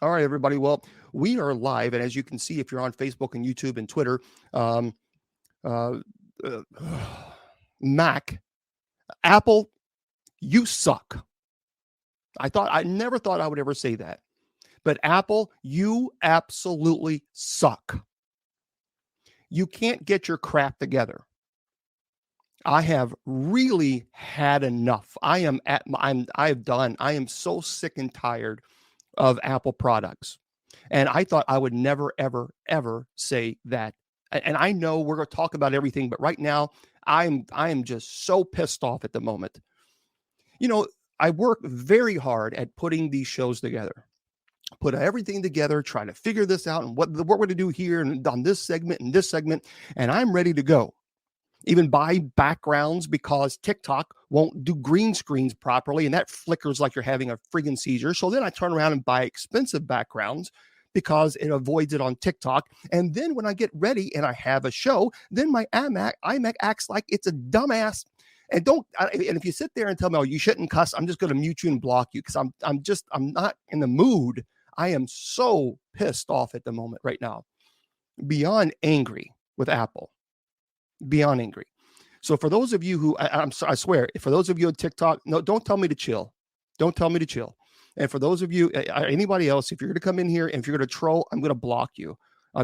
All right, everybody. Well, we are live, and as you can see, if you're on Facebook and YouTube and Twitter, um, uh, uh, Mac, Apple, you suck. I never thought I would ever say that, but Apple, you absolutely suck. You can't get your crap together. I have really had enough. I've done. I am so sick and tired of Apple products. And I thought I would never, ever, ever say that. And I know we're going to talk about everything, but right now I am just so pissed off at the moment. You know, I work very hard at putting these shows together, put everything together, try to figure this out and what we're going to do here and on this segment and this segment, and I'm ready to go. Even buy backgrounds because TikTok won't do green screens properly, and that flickers like you're having a friggin' seizure. So then I turn around and buy expensive backgrounds because it avoids it on TikTok. And then when I get ready and I have a show, then my iMac acts like it's a dumbass. And if you sit there and tell me, oh, you shouldn't cuss, I'm just going to mute you and block you because I'm not in the mood. I am so pissed off at the moment right now, beyond angry with Apple, beyond angry. So for those of you who I swear, for those of you on TikTok, no, don't tell me to chill. Don't tell me to chill. And for those of you, anybody else, if you're going to come in here and if you're going to troll, I'm going to block you.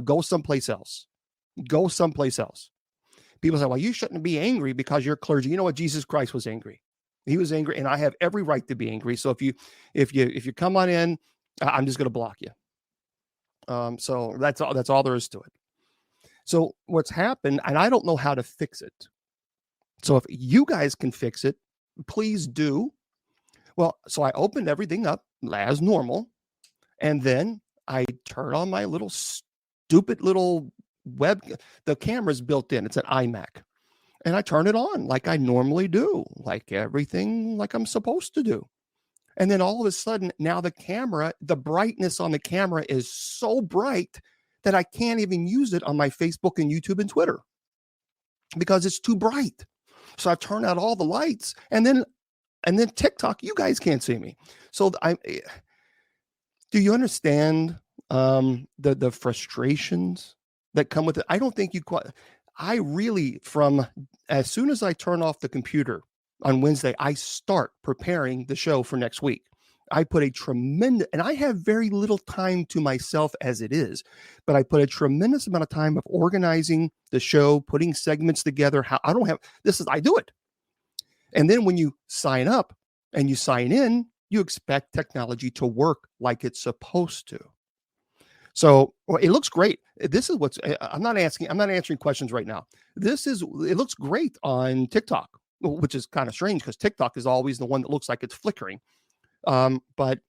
Go someplace else. Go someplace else. People say, well, you shouldn't be angry because you're clergy. You know what? Jesus Christ was angry. He was angry, and I have every right to be angry. So if you come on in, I'm just going to block you. So that's all there is to it. So what's happened, and I don't know how to fix it. So if you guys can fix it, please do. Well, so I opened everything up as normal, and then I turn on my little stupid little the camera's built in. It's an iMac. And I turn it on like I normally do, like everything like I'm supposed to do. And then all of a sudden, now the brightness on the camera is so bright that I can't even use it on my Facebook and YouTube and Twitter because it's too bright. So I turn out all the lights, and then TikTok, you guys can't see me. So do you understand the frustrations that come with it? I don't think you quite. I really, from as soon as I turn off the computer on Wednesday, I start preparing the show for next week. I put a tremendous, and I have very little time to myself as it is, but I put a tremendous amount of time of organizing the show, putting segments together. I do it. And then when you sign up and you sign in, you expect technology to work like it's supposed to. So it looks great. This is I'm not answering questions right now. It looks great on TikTok, which is kind of strange because TikTok is always the one that looks like it's flickering. But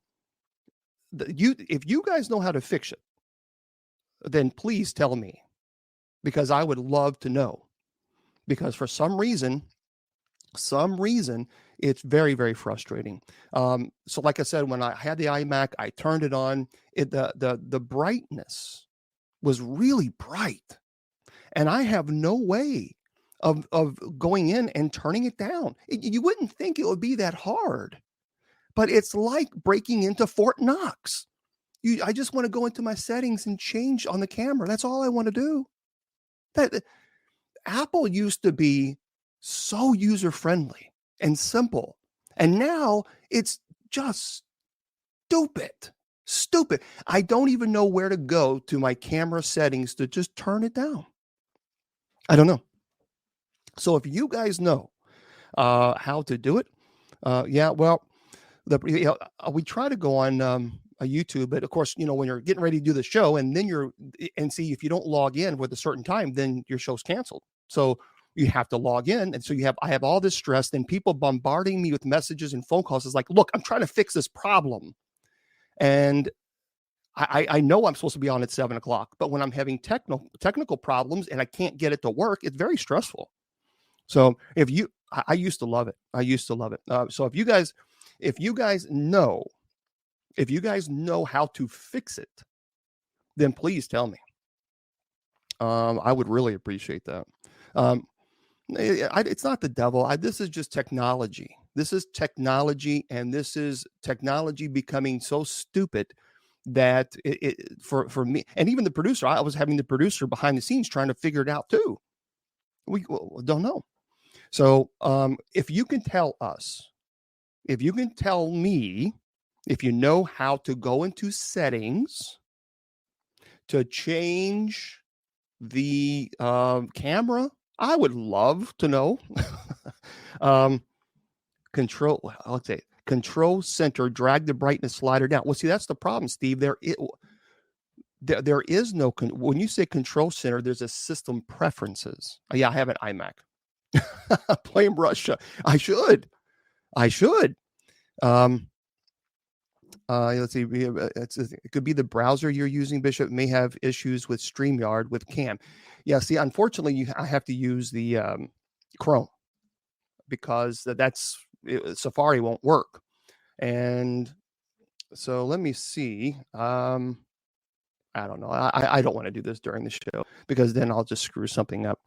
if you guys know how to fix it, then please tell me, because I would love to know, because for some reason, it's very, very frustrating. So like I said, when I had the iMac, I turned it on. The brightness was really bright, and I have no way of going in and turning it down. You wouldn't think it would be that hard, but it's like breaking into Fort Knox. I just want to go into my settings and change on the camera. That's all I want to do. That Apple used to be so user-friendly and simple, and now it's just stupid. I don't even know where to go to my camera settings to just turn it down. I don't know. So if you guys know how to do it, we try to go on a YouTube, but of course, when you're getting ready to do the show, and then see if you don't log in with a certain time, then your show's canceled. So you have to log in, and so I have all this stress, then people bombarding me with messages and phone calls. It's like, look, I'm trying to fix this problem, and I know I'm supposed to be on at 7:00, but when I'm having technical problems and I can't get it to work, it's very stressful. So I used to love it. So if you guys know how to fix it, then please tell me. I would really appreciate that. It's not the devil. This is just technology. This is technology, and this is technology becoming so stupid that for me, and even the producer, I was having the producer behind the scenes trying to figure it out too. We don't know. So if you can tell us, if you can tell me, if you know how to go into settings to change the camera, I would love to know. Let's say control center, drag the brightness slider down. Well, see, that's the problem, Steve. There is no, when you say control center, there's a system preferences. Yeah, I have an iMac. Playing Russia. I should. Let's see. It could be the browser you're using, Bishop. May have issues with StreamYard with Cam. Yeah. See, unfortunately, I have to use the Chrome because Safari won't work. And so let me see. I don't know. I don't want to do this during the show because then I'll just screw something up.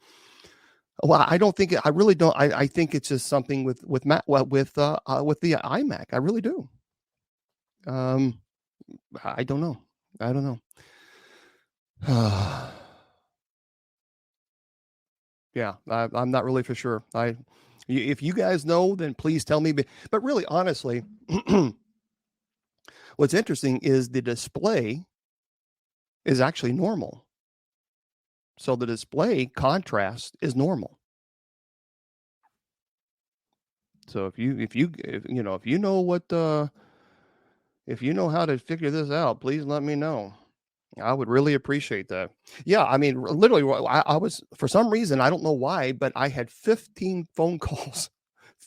Well, I don't think I really don't. I think it's just something with the iMac. I really do. I don't know. Yeah, I'm not really for sure. If you guys know, then please tell me. But really, honestly, what's interesting is the display is actually normal. So the display contrast is normal. So if you know how to figure this out, please let me know. I would really appreciate that. Yeah, I mean, literally, I was, for some reason, I don't know why, but I had 15 phone calls,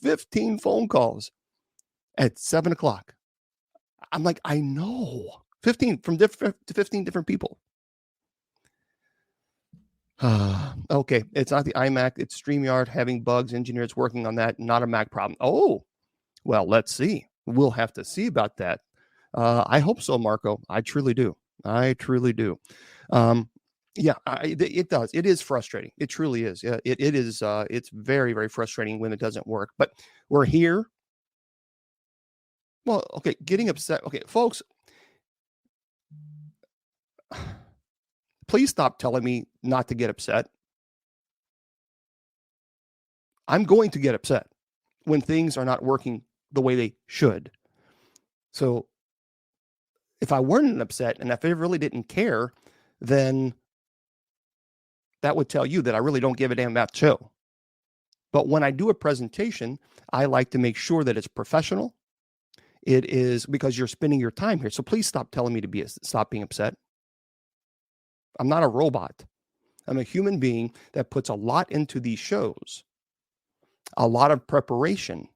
15 phone calls at 7:00. I'm like, I know, 15 from 15 different people. Okay, it's not the iMac, it's StreamYard having bugs. Engineers working on that, not a Mac problem. Oh, well, let's see. We'll have to see about that. I hope so, Marco. I truly do. Yeah, it does. It is frustrating. It truly is. Yeah, it is. It's very, very frustrating when it doesn't work. But we're here. Well, okay, getting upset. Okay, folks, please stop telling me not to get upset. I'm going to get upset when things are not working the way they should. So if I weren't upset and if I really didn't care, then that would tell you that I really don't give a damn about the show. But when I do a presentation, I like to make sure that it's professional. It is because you're spending your time here. So please stop telling me to stop being upset. I'm not a robot. I'm a human being that puts a lot into these shows, a lot of preparation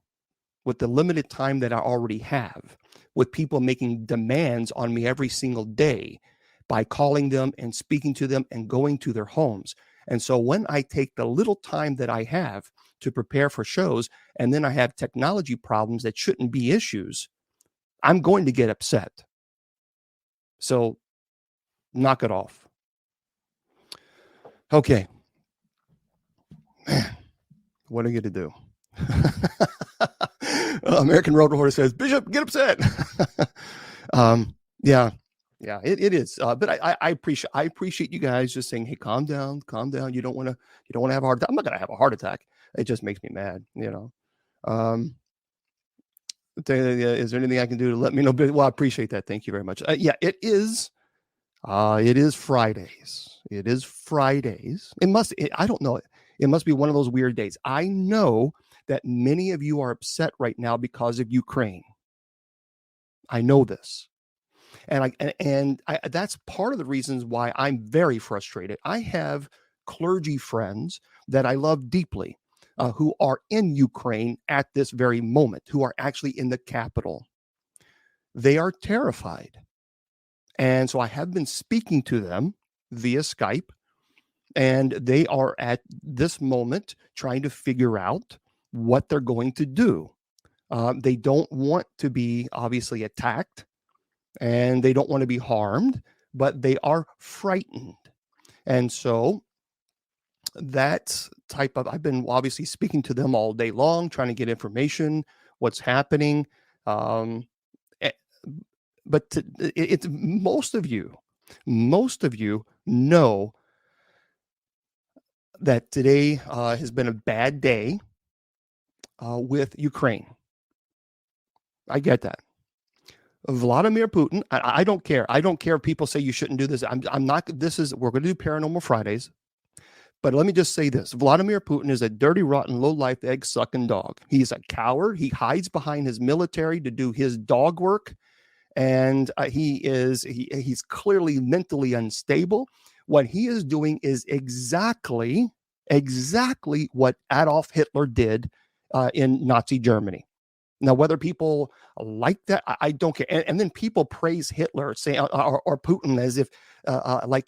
with the limited time that I already have, with people making demands on me every single day by calling them and speaking to them and going to their homes. And so when I take the little time that I have to prepare for shows, and then I have technology problems that shouldn't be issues, I'm going to get upset. So knock it off. Okay. Man, what are you going to do? American Road Reporter says, Bishop, get upset. Yeah, it is. But I appreciate you guys just saying, hey, calm down. You don't want to have a heart attack. I'm not going to have a heart attack. It just makes me mad, is there anything I can do to let me know? Well, I appreciate that. Thank you very much. Yeah, it is. It is Fridays. I don't know. It must be one of those weird days. I know that many of you are upset right now because of Ukraine. I know this. And that's part of the reasons why I'm very frustrated. I have clergy friends that I love deeply who are in Ukraine at this very moment, who are actually in the capital. They are terrified. And so I have been speaking to them via Skype, and they are at this moment trying to figure out what they're going to do. They don't want to be obviously attacked, and they don't want to be harmed, but they are frightened. And so that type of, I've been obviously speaking to them all day long, trying to get information, what's happening. but it's most of you know that today has been a bad day with Ukraine. I get that. Vladimir Putin, I don't care. I don't care if people say you shouldn't do this. I'm not. We're going to do Paranormal Fridays. But let me just say this. Vladimir Putin is a dirty, rotten, low-life, egg-sucking dog. He's a coward. He hides behind his military to do his dog work. And he's clearly mentally unstable. What he is doing is exactly what Adolf Hitler did in Nazi Germany. Now, whether people like that, I don't care. And then people praise Hitler, say or Putin as if like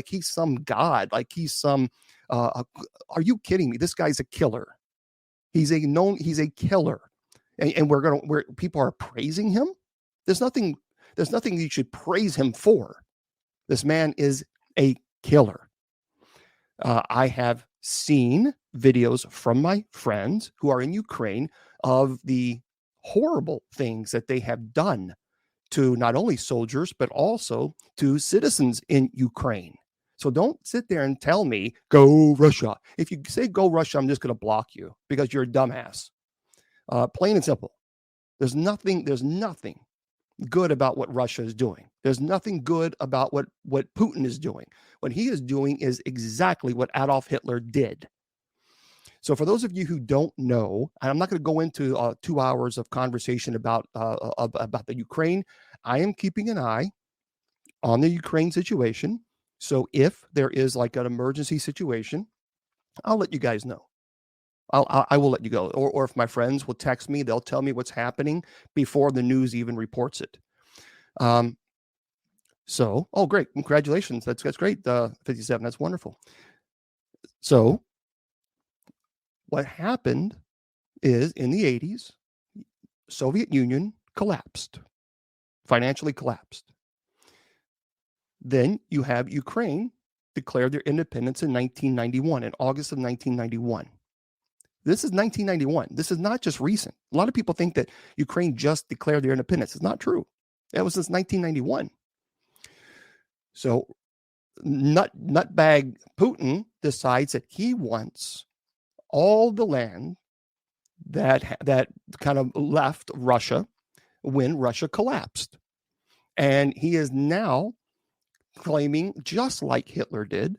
he's some god, like he's some. Are you kidding me? This guy's a killer. He's a killer, and people are praising him. There's nothing you should praise him for. This man is a killer. I have seen videos from my friends who are in Ukraine of the horrible things that they have done to not only soldiers, but also to citizens in Ukraine. So don't sit there and tell me, go Russia. If you say go Russia, I'm just going to block you because you're a dumbass. Plain and simple. There's nothing good about what Russia is doing. There's nothing good about what Putin is doing. What he is doing is exactly what Adolf Hitler did. So for those of you who don't know, and I'm not going to go into 2 hours of conversation about the Ukraine. I am keeping an eye on the Ukraine situation. So if there is like an emergency situation, I'll let you guys know. I will let you go. Or if my friends will text me, they'll tell me what's happening before the news even reports it. So, oh, great. Congratulations. That's great. 57. That's wonderful. So what happened is in the 80s, Soviet Union collapsed, financially collapsed. Then you have Ukraine declared their independence in 1991, in August of 1991. This is 1991. This is not just recent. A lot of people think that Ukraine just declared their independence. It's not true. That was since 1991. So nutbag Putin decides that he wants all the land that kind of left Russia when Russia collapsed. And he is now claiming, just like Hitler did,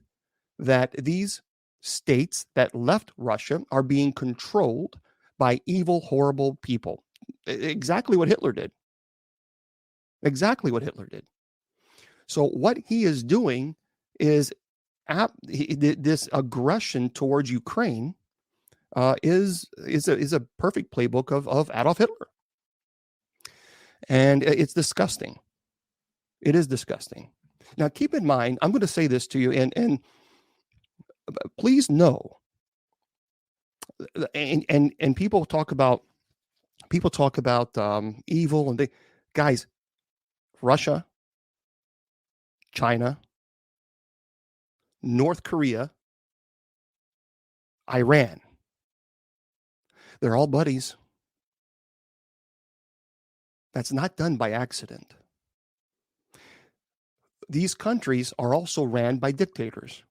that these states that left Russia are being controlled by evil, horrible people. Exactly what Hitler did. Exactly what Hitler did. So what he is doing is this aggression towards Ukraine is a perfect playbook of Adolf Hitler. And it's disgusting. It is disgusting. Now, keep in mind, I'm going to say this to you, and please know, and people talk about evil, and guys, Russia, China, North Korea, Iran, they're all buddies. That's not done by accident. These countries are also ran by dictators.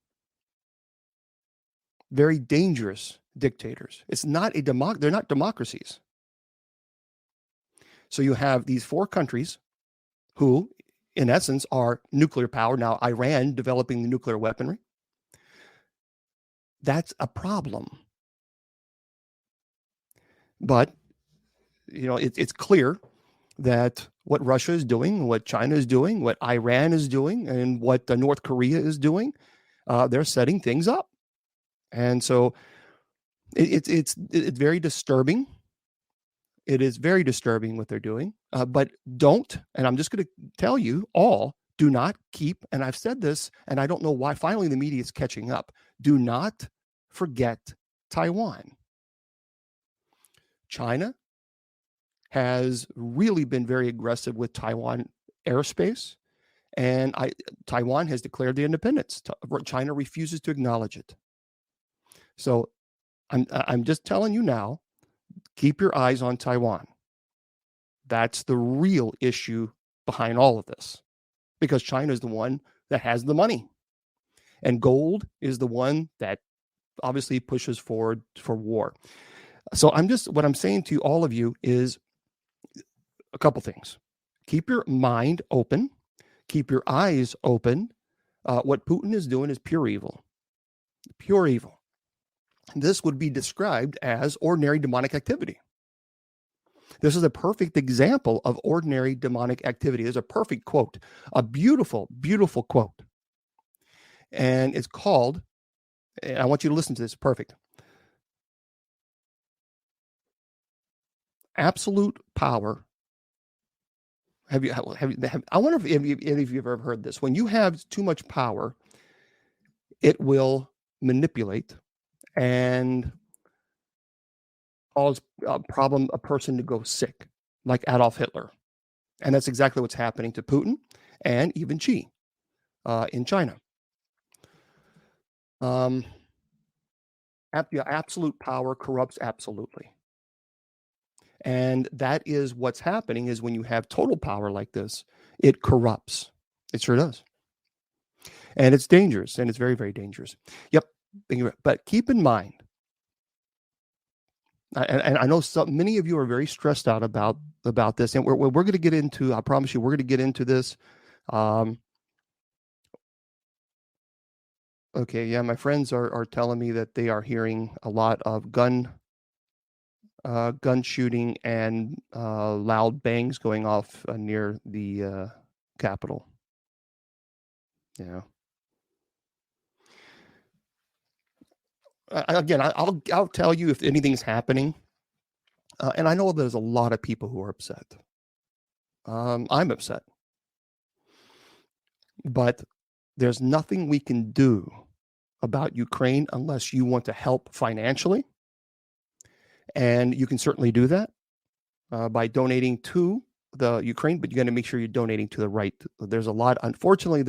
Very dangerous dictators. It's not they're not democracies. So you have these 4 countries who, in essence, are nuclear power. Now, Iran developing the nuclear weaponry. That's a problem. But, it's clear that what Russia is doing, what China is doing, what Iran is doing, and what North Korea is doing, they're setting things up. And so it's very disturbing. It is very disturbing what they're doing. But don't, and I'm just going to tell you all, do not keep, and I've said this, and I don't know why, finally the media is catching up. Do not forget Taiwan. China has really been very aggressive with Taiwan airspace, and Taiwan has declared the independence. China refuses to acknowledge it. So I'm just telling you now, keep your eyes on Taiwan. That's the real issue behind all of this, because China is the one that has the money, and gold is the one that obviously pushes forward for war. So what I'm saying to all of you is a couple things. Keep your mind open, keep your eyes open. What Putin is doing is pure evil. Pure evil. This would be described as ordinary demonic activity. This is a perfect example of ordinary demonic activity. There's a perfect quote, a beautiful, beautiful quote. And it's called, and I want you to listen to this, perfect. Absolute power. I wonder if any of you have ever heard this. When you have too much power, it will manipulate and cause a person to go sick, like Adolf Hitler. And that's exactly what's happening to Putin and even Xi in China. Absolute power corrupts absolutely. And that is what's happening, is when you have total power like this, it corrupts. It sure does. And it's dangerous, and it's very, very dangerous. Yep. But keep in mind, and I know many of you are very stressed out about this, and we're going to get into, I promise you, we're going to get into this. Okay, yeah, my friends are telling me that they are hearing a lot of gun shooting and loud bangs going off near the Capitol. Yeah. Again, I'll tell you if anything's happening, and I know there's a lot of people who are upset. I'm upset, but there's nothing we can do about Ukraine unless you want to help financially. And you can certainly do that by donating to the Ukraine, but you got to make sure you're donating to the right. There's a lot. Unfortunately,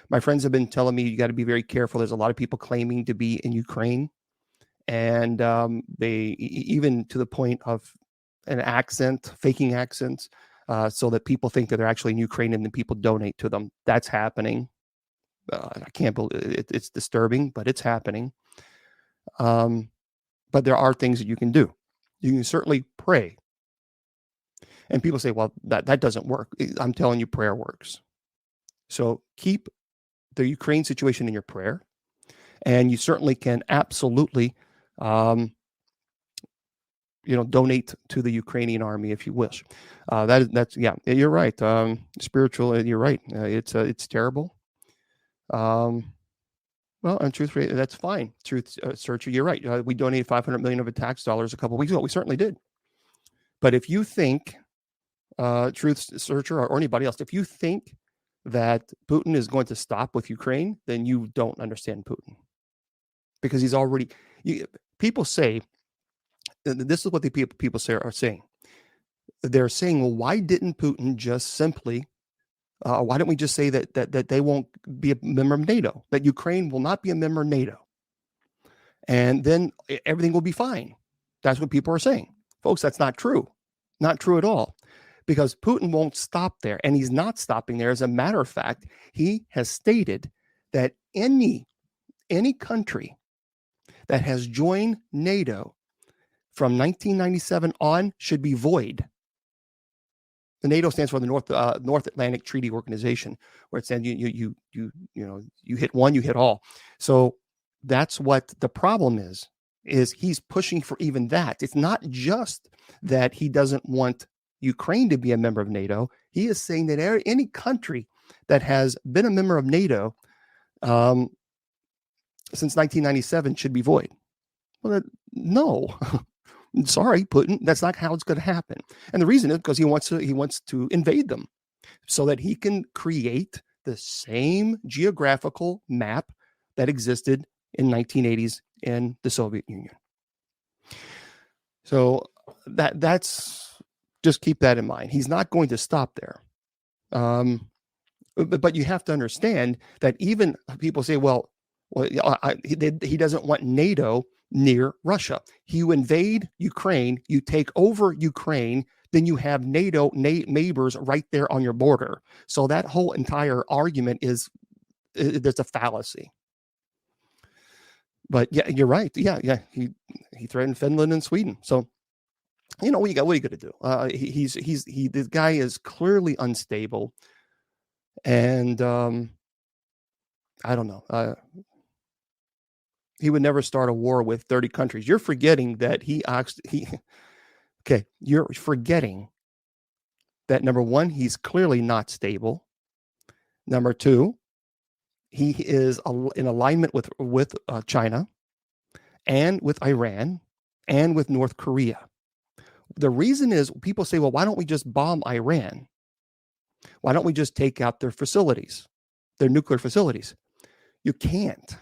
my friends have been telling me you got to be very careful. There's a lot of people claiming to be in Ukraine, and they even to the point of faking accents, so that people think that they're actually in Ukraine, and then people donate to them. That's happening. I can't believe it. It's disturbing, but it's happening. But there are things that you can do. You can certainly pray. And people say, well, that doesn't work. I'm telling you, prayer works. So keep the Ukraine situation in your prayer. And you certainly can absolutely, donate to the Ukrainian army if you wish. That's you're right. Spiritual, you're right. It's terrible. Well, and truth, that's fine. Truth Searcher, you're right. We donated $500 million of tax dollars a couple of weeks ago. We certainly did. But if you think, Truth Searcher or anybody else, if you think that Putin is going to stop with Ukraine, then you don't understand Putin, because he's already. People say, this is what the people are saying. They're saying, well, why didn't Putin just simply? Why don't we just say that they won't be a member of NATO, that Ukraine will not be a member of NATO, and then everything will be fine? That's what people are saying. Folks, that's not true. Not true at all, because Putin won't stop there, and he's not stopping there. As a matter of fact, he has stated that any country that has joined NATO from 1997 on should be void. The NATO stands for the North Atlantic Treaty Organization, where it says you hit one, you hit all. So that's what the problem is he's pushing for even that. It's not just that he doesn't want Ukraine to be a member of NATO. He is saying that any country that has been a member of NATO since 1997 should be void. Well, no. Sorry, Putin, that's not how it's going to happen. And the reason is because he wants to invade them so that he can create the same geographical map that existed in 1980s in the Soviet Union. So that's just keep that in mind. He's not going to stop there. But you have to understand that even people say, well, he doesn't want NATO near Russia. You invade Ukraine, you take over Ukraine, then you have NATO neighbors right there on your border. So that whole entire argument is there's a fallacy. But yeah, you're right. Yeah. He threatened Finland and Sweden. So what are you going to do? This guy is clearly unstable, and I don't know. He would never start a war with 30 countries. You're forgetting that you're forgetting that, number one, he's clearly not stable. Number two, he is in alignment with China and with Iran and with North Korea. The reason is people say, well, why don't we just bomb Iran? Why don't we just take out their facilities, their nuclear facilities? You can't.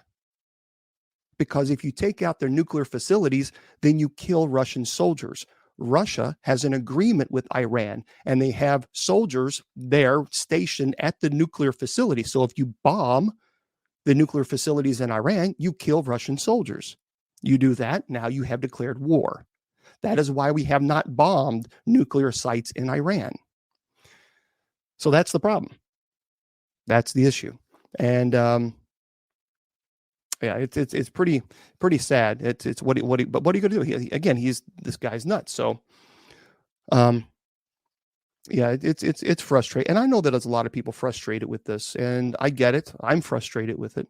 Because if you take out their nuclear facilities, then you kill Russian soldiers. Russia has an agreement with Iran, and they have soldiers there stationed at the nuclear facility. So if you bomb the nuclear facilities in Iran, you kill Russian soldiers. You do that, now you have declared war. That is why we have not bombed nuclear sites in Iran. So that's the problem. That's the issue. And yeah, it's pretty sad. It's what are you going to do? This guy's nuts. So, yeah, it's frustrating, and I know that there's a lot of people frustrated with this, and I get it. I'm frustrated with it,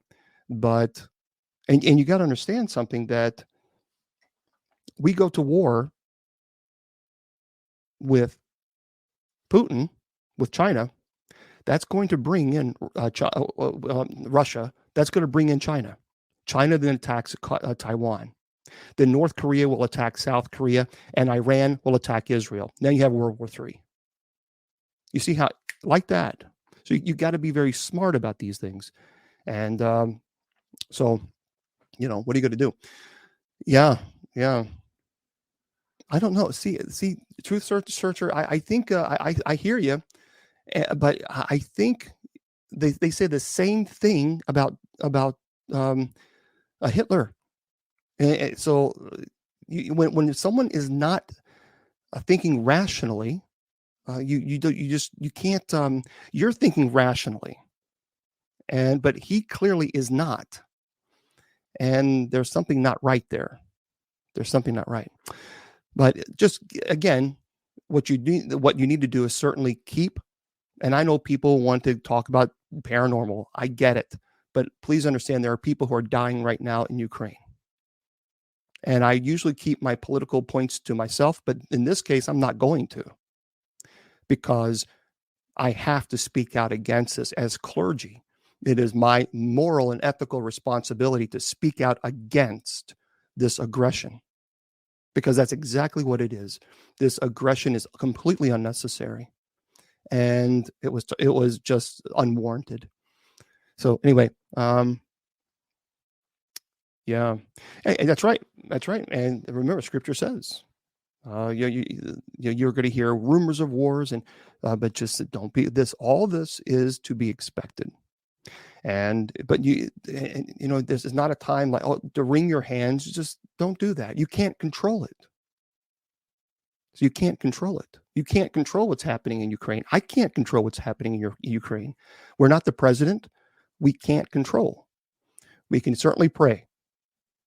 but and you got to understand something, that we go to war with Putin, with China. That's going to bring in Russia. That's going to bring in China. China then attacks Taiwan. Then North Korea will attack South Korea, and Iran will attack Israel. Then you have World War III. You see how, like that. So you got to be very smart about these things. And so, what are you going to do? Yeah. I don't know. See, Truth Searcher, I think I hear you, but I think they say the same thing about Hitler. So when someone is not thinking rationally, you can't. You're thinking rationally, but he clearly is not, and there's something not right there. There's something not right. But just again, what you need to do is certainly keep. And I know people want to talk about paranormal. I get it. But please understand, there are people who are dying right now in Ukraine. And I usually keep my political points to myself, but in this case, I'm not going to, because I have to speak out against this as clergy. It is my moral and ethical responsibility to speak out against this aggression, because that's exactly what it is. This aggression is completely unnecessary, and it was just unwarranted. So anyway, yeah, and that's right. And remember, Scripture says, you're going to hear rumors of wars, and but just don't be this. All this is to be expected, but this is not a time like to wring your hands. Just don't do that. You can't control it. So you can't control it. You can't control what's happening in Ukraine. I can't control what's happening in Ukraine. We're not the president. We can't control. We can certainly pray.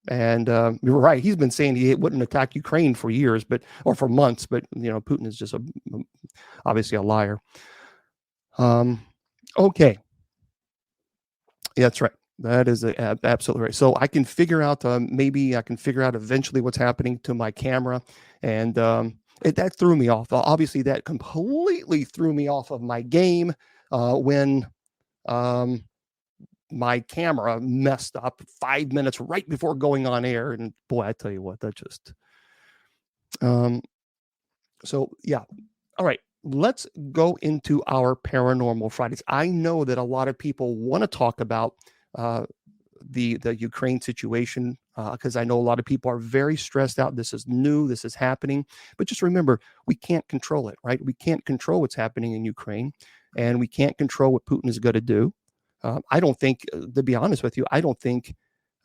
And you're right. He's been saying he wouldn't attack Ukraine for years, or for months. But Putin is just obviously a liar. Okay, yeah, that's right. That is absolutely right. So I can figure out. Maybe I can figure out eventually what's happening to my camera, and that threw me off. Obviously, that completely threw me off of my game when my camera messed up 5 minutes right before going on air. And boy, I tell you what, that just so yeah. All right, let's go into our Paranormal Fridays. I know that a lot of people want to talk about the Ukraine situation, because I know a lot of people are very stressed out. This is new. This is happening. But just remember, we can't control it, right? We can't control what's happening in Ukraine, and we can't control what Putin is going to do. I don't think, to be honest with you, I don't think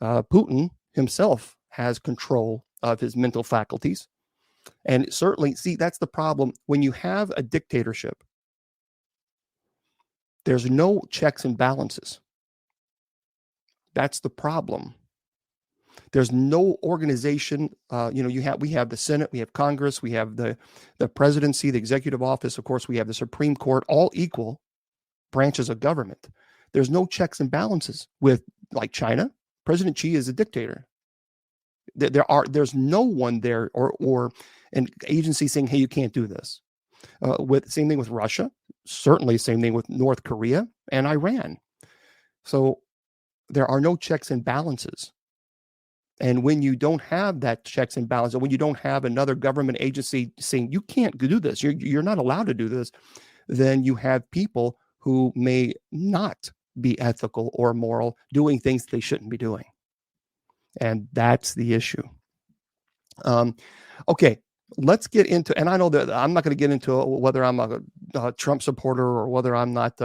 Putin himself has control of his mental faculties. And certainly, see, that's the problem. When you have a dictatorship, there's no checks and balances. That's the problem. There's no organization. We have the Senate, we have Congress, we have the presidency, the executive office. Of course, we have the Supreme Court, all equal branches of government. There's no checks and balances with, like, China. President Xi is a dictator. There's no one there or an agency saying, hey, you can't do this. Same thing with Russia, certainly same thing with North Korea and Iran. So there are no checks and balances. And when you don't have that checks and balances, when you don't have another government agency saying you can't do this, you're not allowed to do this, then you have people who may not be ethical or moral doing things they shouldn't be doing. And that's the issue. Okay, let's get into, and I know that I'm not going to get into whether I'm a Trump supporter or whether I'm not,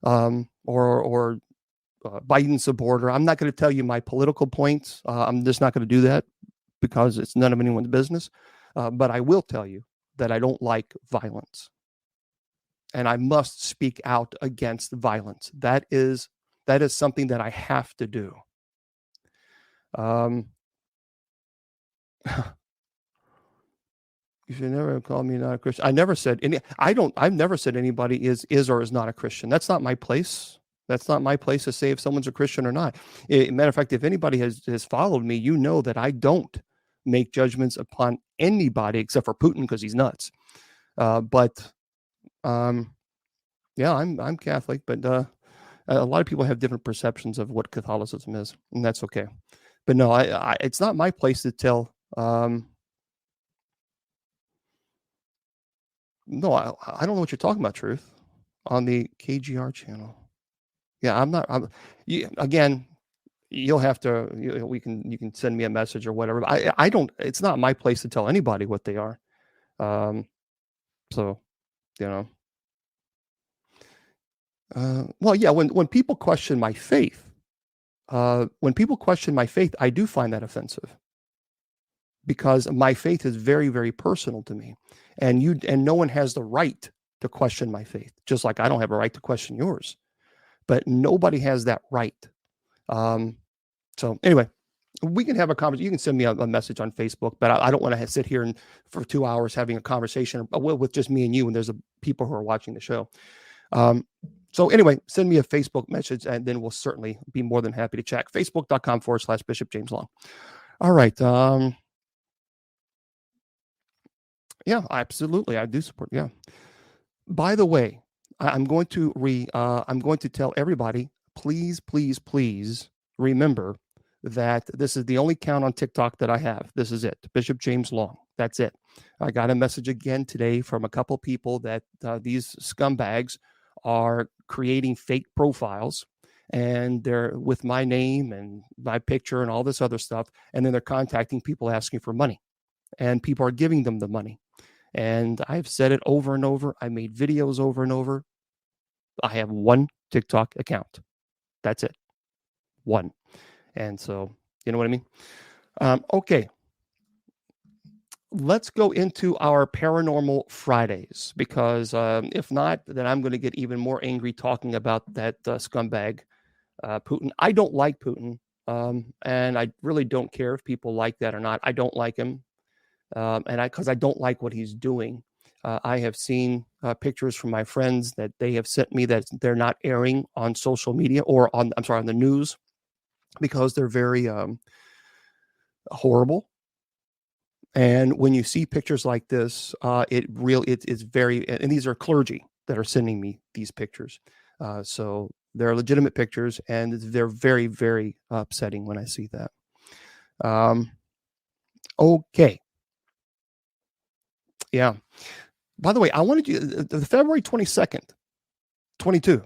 or Biden supporter. I'm not going to tell you my political points. I'm just not going to do that because it's none of anyone's business. But I will tell you that I don't like violence. And I must speak out against violence. That is something that I have to do. You should never call me not a Christian. I've never said anybody is or is not a Christian. That's not my place. That's not my place to say if someone's a Christian or not. Matter of fact, if anybody has followed me, you know that I don't make judgments upon anybody except for Putin because he's nuts. Yeah, I'm Catholic, but a lot of people have different perceptions of what Catholicism is, and that's okay. But no, it's not my place to tell. No, I don't know what you're talking about, Truth, on the KGR channel. Yeah, I'm not. Again, you'll have to. You can send me a message or whatever. But I don't. It's not my place to tell anybody what they are. So, you know. Well, yeah. When people question my faith, I do find that offensive because my faith is very, very personal to me, and no one has the right to question my faith, just like I don't have a right to question yours. But nobody has that right. So anyway, we can have a conversation. You can send me a message on Facebook, but I don't want to sit here for 2 hours having a conversation with just me and you when there's people who are watching the show. So anyway, send me a Facebook message, and then we'll certainly be more than happy to chat. Facebook.com/Bishop James Long. All right. Yeah, absolutely. I do support. Yeah. By the way, I'm going to tell everybody, please, please, please remember that this is the only account on TikTok that I have. This is it, Bishop James Long. That's it. I got a message again today from a couple people that these scumbags are creating fake profiles, and they're with my name and my picture and all this other stuff, and then they're contacting people asking for money, and people are giving them the money. And I've said it over and over. I made videos over and over. I have one TikTok account. That's it. One. And so, you know what I mean? Okay. Let's go into our Paranormal Fridays, because if not, then I'm going to get even more angry talking about that scumbag, Putin. I don't like Putin, and I really don't care if people like that or not. I don't like him, because I don't like what he's doing. I have seen pictures from my friends that they have sent me that they're not airing on social media or on the news, because they're very horrible. And when you see pictures like this, it's very, and these are clergy that are sending me these pictures. So they're legitimate pictures, and they're very, very upsetting when I see that. Okay. Yeah. By the way, I wanted you, the February 22nd, 22.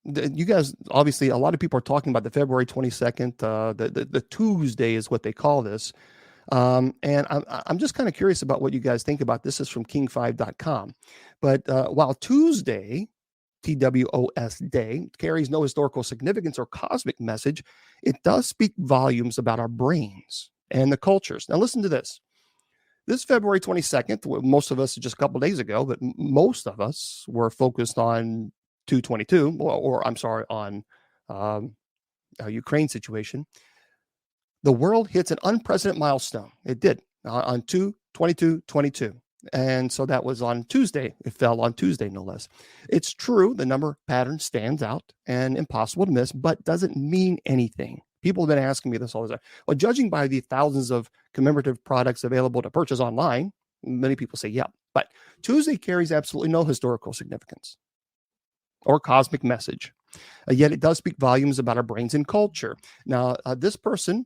You guys, obviously, a lot of people are talking about the February 22nd. The Tuesday is what they call this. And I'm just kind of curious about what you guys think about this. Is from king5.com. But while Tuesday TWOS Day carries no historical significance or cosmic message, it does speak volumes about our brains and the cultures. Now, listen to this. This February 22nd, most of us just a couple days ago, but most of us were focused on 222, or I'm sorry, on Ukraine situation. The world hits an unprecedented milestone. It did on 2/22/22. And so that was on Tuesday. It fell on Tuesday, no less. It's true, the number pattern stands out and impossible to miss, but doesn't mean anything. People have been asking me this all the time. Well, judging by the thousands of commemorative products available to purchase online, many people say, yeah. But Tuesday carries absolutely no historical significance or cosmic message. Yet it does speak volumes about our brains and culture. Now, this person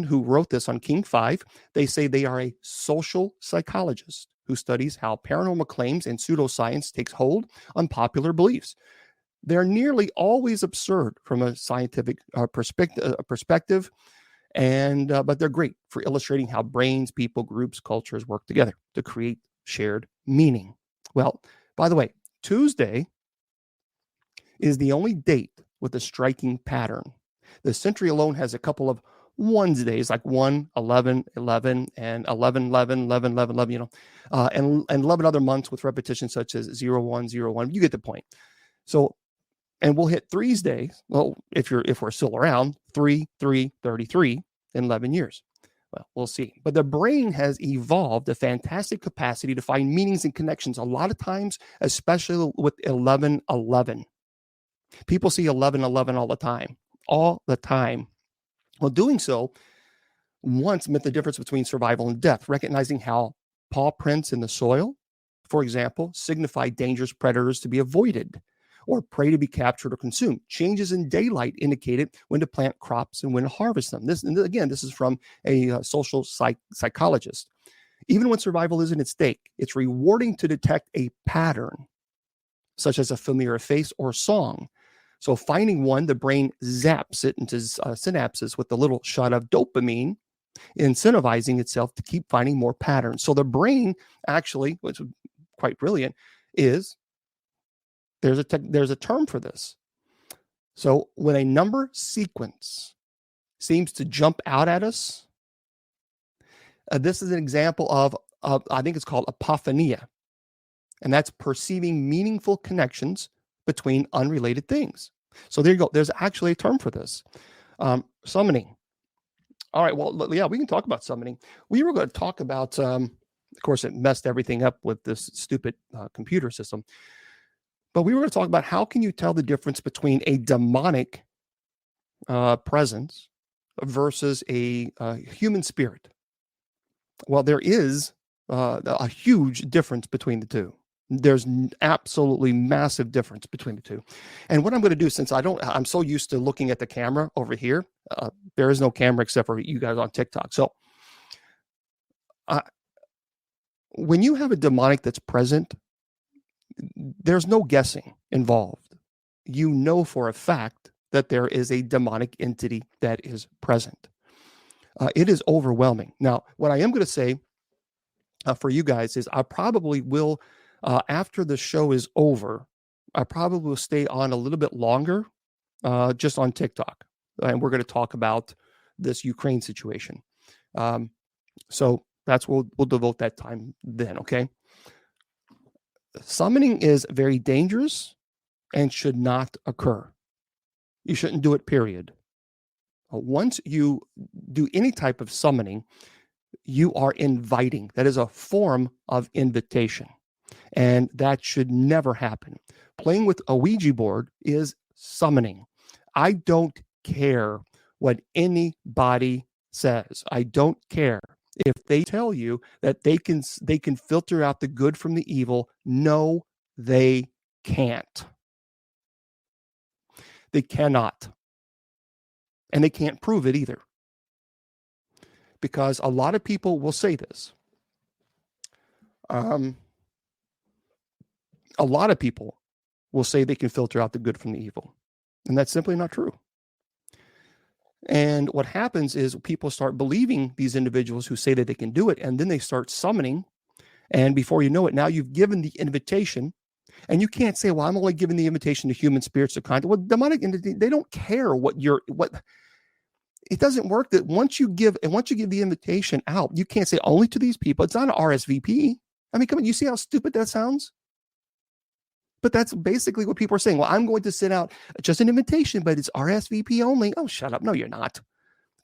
who wrote this on King 5, they say they are a social psychologist who studies how paranormal claims and pseudoscience takes hold on popular beliefs. They're nearly always absurd from a scientific perspective, and but they're great for illustrating how brains, people, groups, cultures work together to create shared meaning. Well, by the way, Tuesday is the only date with a striking pattern. The century alone has a couple of ones days, like 1, 11, 11, and 11, 11, 11, 11, 11, and 11 other months with repetition such as 0, 1, 0, 1. You get the point. So, and we'll hit 3's days. Well, if we're still around, 3, 3, 33 in 11 years. Well, we'll see. But the brain has evolved a fantastic capacity to find meanings and connections. A lot of times, especially with 11, 11. People see 11, 11 all the time. Well, doing so once meant the difference between survival and death, recognizing how paw prints in the soil, for example, signify dangerous predators to be avoided or prey to be captured or consumed. Changes in daylight indicated when to plant crops and when to harvest them. This is from a social psychologist. Even when survival isn't at stake, it's rewarding to detect a pattern, such as a familiar face or song. So finding one, the brain zaps it into synapses with a little shot of dopamine, incentivizing itself to keep finding more patterns. So the brain actually, which is quite brilliant, is there's a term for this. So when a number sequence seems to jump out at us, this is an example of I think it's called apophenia, and that's perceiving meaningful connections between unrelated things. So there you go. There's actually a term for this. Summoning. All right. Well, yeah, we can talk about summoning. We were going to talk about, of course, it messed everything up with this stupid computer system. But we were going to talk about how can you tell the difference between a demonic presence versus a human spirit? Well, there is a huge difference between the two. There's absolutely massive difference between the two. And what I'm going to do, since I'm so used to looking at the camera over here, there is no camera except for you guys on TikTok. So when you have a demonic that's present, there's no guessing involved. You know for a fact that there is a demonic entity that is present. It is overwhelming. Now, what I am going to say for you guys is I probably will, after the show is over, I probably will stay on a little bit longer just on TikTok. And we're going to talk about this Ukraine situation. So that's we'll devote that time then, okay? Summoning is very dangerous and should not occur. You shouldn't do it, period. Once you do any type of summoning, you are inviting. That is a form of invitation. And that should never happen. Playing with a Ouija board is summoning. I don't care what anybody says. I don't care. If they tell you that they can filter out the good from the evil, no, they can't. They cannot. And they can't prove it either. Because a lot of people will say this. A lot of people will say they can filter out the good from the evil. And that's simply not true. And what happens is people start believing these individuals who say that they can do it, and then they start summoning. And before you know it, now you've given the invitation And you can't say, well, I'm only giving the invitation to human spirits to contact. Well, demonic entity, they don't care what it doesn't work that once you give the invitation out, you can't say only to these people. It's not an RSVP. I mean, come on, you see how stupid that sounds? But that's basically what people are saying. Well, I'm going to send out just an invitation, but it's RSVP only. Oh, shut up. No, you're not.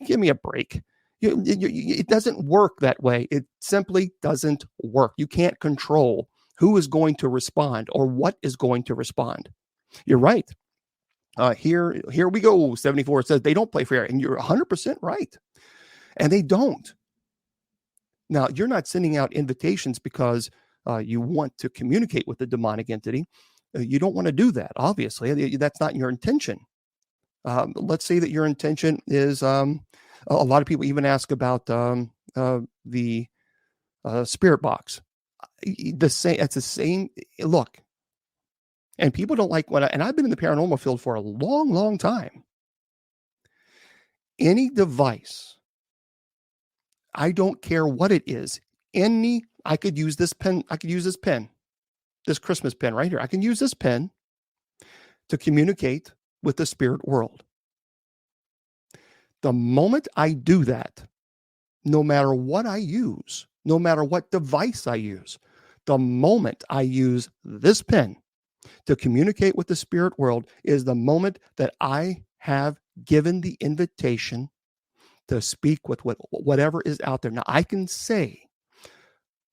Give me a break. It doesn't work that way. It simply doesn't work. You can't control who is going to respond or what is going to respond. You're right. Here we go. 74 says they don't play fair, and you're 100% right. And they don't. Now, you're not sending out invitations because you want to communicate with the demonic entity. You don't want to do that, obviously. That's not your intention. Let's say that your intention is, a lot of people even ask about the spirit box. It's the same. Look, and people don't like and I've been in the paranormal field for a long, long time. Any device, I don't care what it is. I could use this pen. I could use this pen, this Christmas pen right here. I can use this pen to communicate with the spirit world. The moment I do that, no matter what I use, no matter what device I use, the moment I use this pen to communicate with the spirit world is the moment that I have given the invitation to speak with whatever is out there. Now, I can say,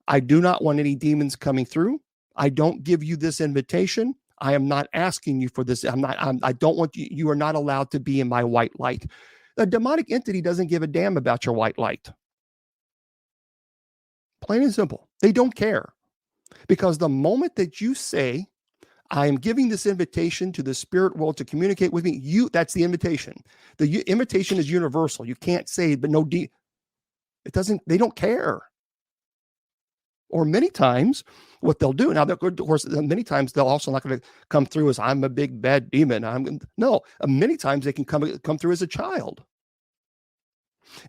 I do not want any demons coming through. I don't give you this invitation. I am not asking you for this. I don't want you. You are not allowed to be in my white light. The demonic entity doesn't give a damn about your white light. Plain and simple. They don't care. Because the moment that you say, I am giving this invitation to the spirit world to communicate with me, that's the invitation. The invitation is universal. You can't say, but they don't care. Or many times what they'll do, now, of course, many times they'll also not going to come through as I'm a big bad demon. Many times they can come through as a child.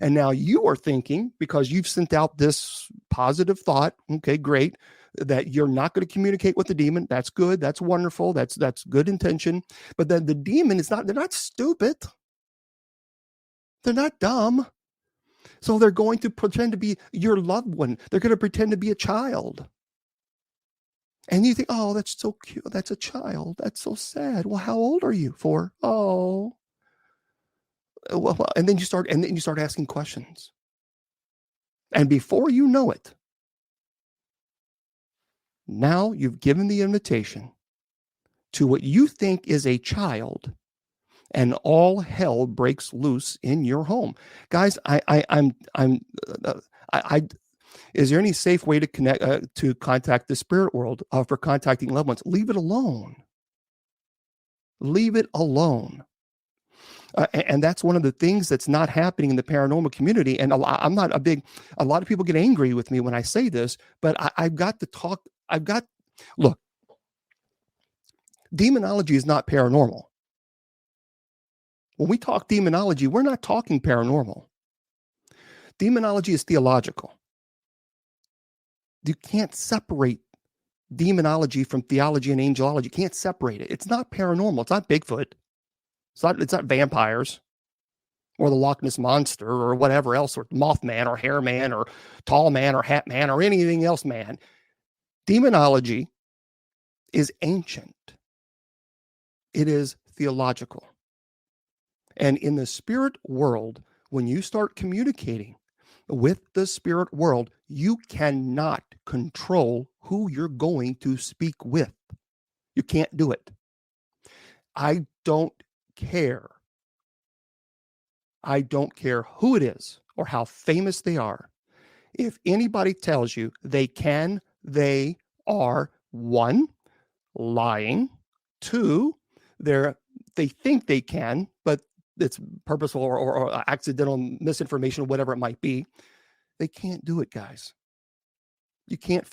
And now you are thinking, because you've sent out this positive thought, okay, great, that you're not going to communicate with the demon. That's good. That's wonderful. That's good intention. But then the demon they're not stupid. They're not dumb. So they're going to pretend to be your loved one. They're going to pretend to be a child. And you think, oh, that's so cute. That's a child. That's so sad. Well, how old are you? 4? Oh. Well, and then you start asking questions. And before you know it, now you've given the invitation to what you think is a child, and all hell breaks loose in your home. Guys, is there any safe way to connect to contact the spirit world for contacting loved ones? Leave it alone. Leave it alone. And that's one of the things that's not happening in the paranormal community. And a lot of people get angry with me when I say this, but look, demonology is not paranormal. When we talk demonology, we're not talking paranormal. Demonology is theological. You can't separate demonology from theology and angelology. You can't separate it. It's not paranormal. It's not Bigfoot. It's not vampires or the Loch Ness Monster or whatever else, or Mothman or Hair Man or Tall Man or Hat Man or anything else, man. Demonology is ancient. It is theological. And in the spirit world, when you start communicating with the spirit world, you cannot control who you're going to speak with. You can't do it. I don't care. I don't care who it is or how famous they are. If anybody tells you they can, they are 1, lying. 2, they think they can, but it's purposeful or accidental misinformation, whatever it might be. They can't do it, guys. You can't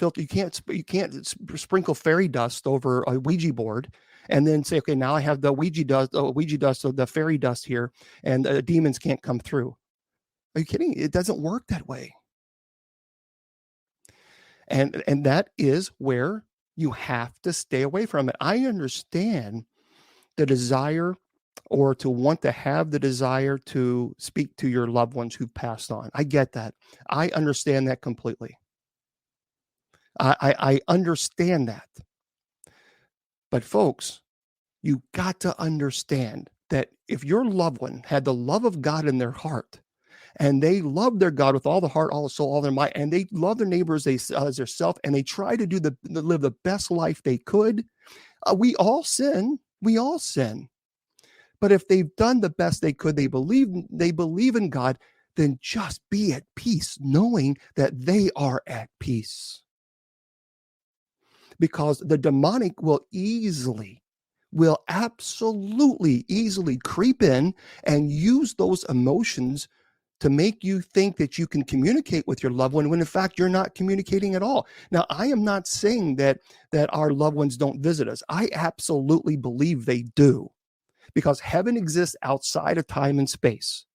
sprinkle fairy dust over a Ouija board and then say, okay, now I have the Ouija dust, or the fairy dust here, and demons can't come through. Are you kidding? It doesn't work that way. And that is where You have to stay away from it. I understand the desire or to want to have the desire to speak to your loved ones who passed on. I get that. I understand that completely. I understand that. But folks, you got to understand that if your loved one had the love of God in their heart, and they love their God with all the heart, all the soul, all their might, and they love their neighbors as their self, and they try to live the best life they could. We all sin. We all sin. But if they've done the best they could, they believe in God, then just be at peace, knowing that they are at peace. Because the demonic will absolutely easily creep in and use those emotions to make you think that you can communicate with your loved one when in fact you're not communicating at all. Now, I am not saying that our loved ones don't visit us. I absolutely believe they do, because heaven exists outside of time and space.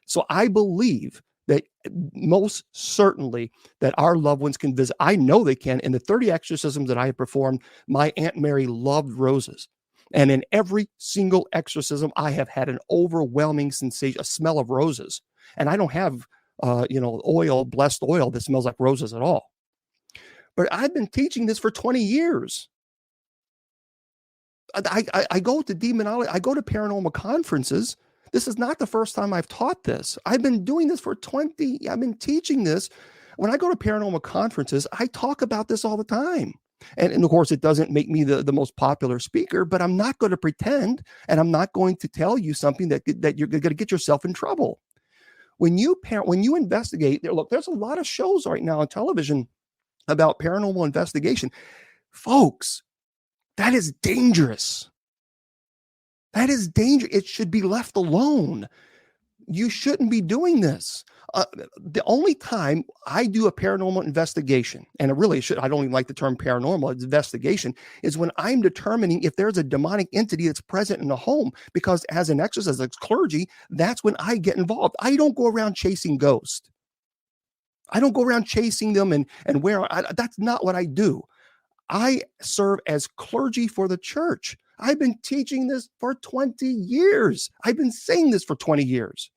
So I believe that most certainly that our loved ones can visit. I know they can. In the 30 exorcisms that I have performed, my Aunt Mary loved roses. And in every single exorcism, I have had an overwhelming sensation, a smell of roses. And I don't have, blessed oil that smells like roses at all. But I've been teaching this for 20 years. I go to demonology, I go to paranormal conferences. This is not the first time I've taught this. I've been doing this for I've been teaching this. When I go to paranormal conferences, I talk about this all the time. And of course, it doesn't make me the most popular speaker, but I'm not going to pretend, and I'm not going to tell you something that you're going to get yourself in trouble. When you investigate, there's a lot of shows right now on television about paranormal investigation. Folks, that is dangerous. That is dangerous. It should be left alone. You shouldn't be doing this. The only time I do a paranormal investigation, and I don't even like the term paranormal, it's investigation, is when I'm determining if there's a demonic entity that's present in the home. Because as an exorcist, as clergy, that's when I get involved. I don't go around chasing ghosts. I don't go around chasing them that's not what I do. I serve as clergy for the church. I've been teaching this for 20 years. I've been saying this for 20 years.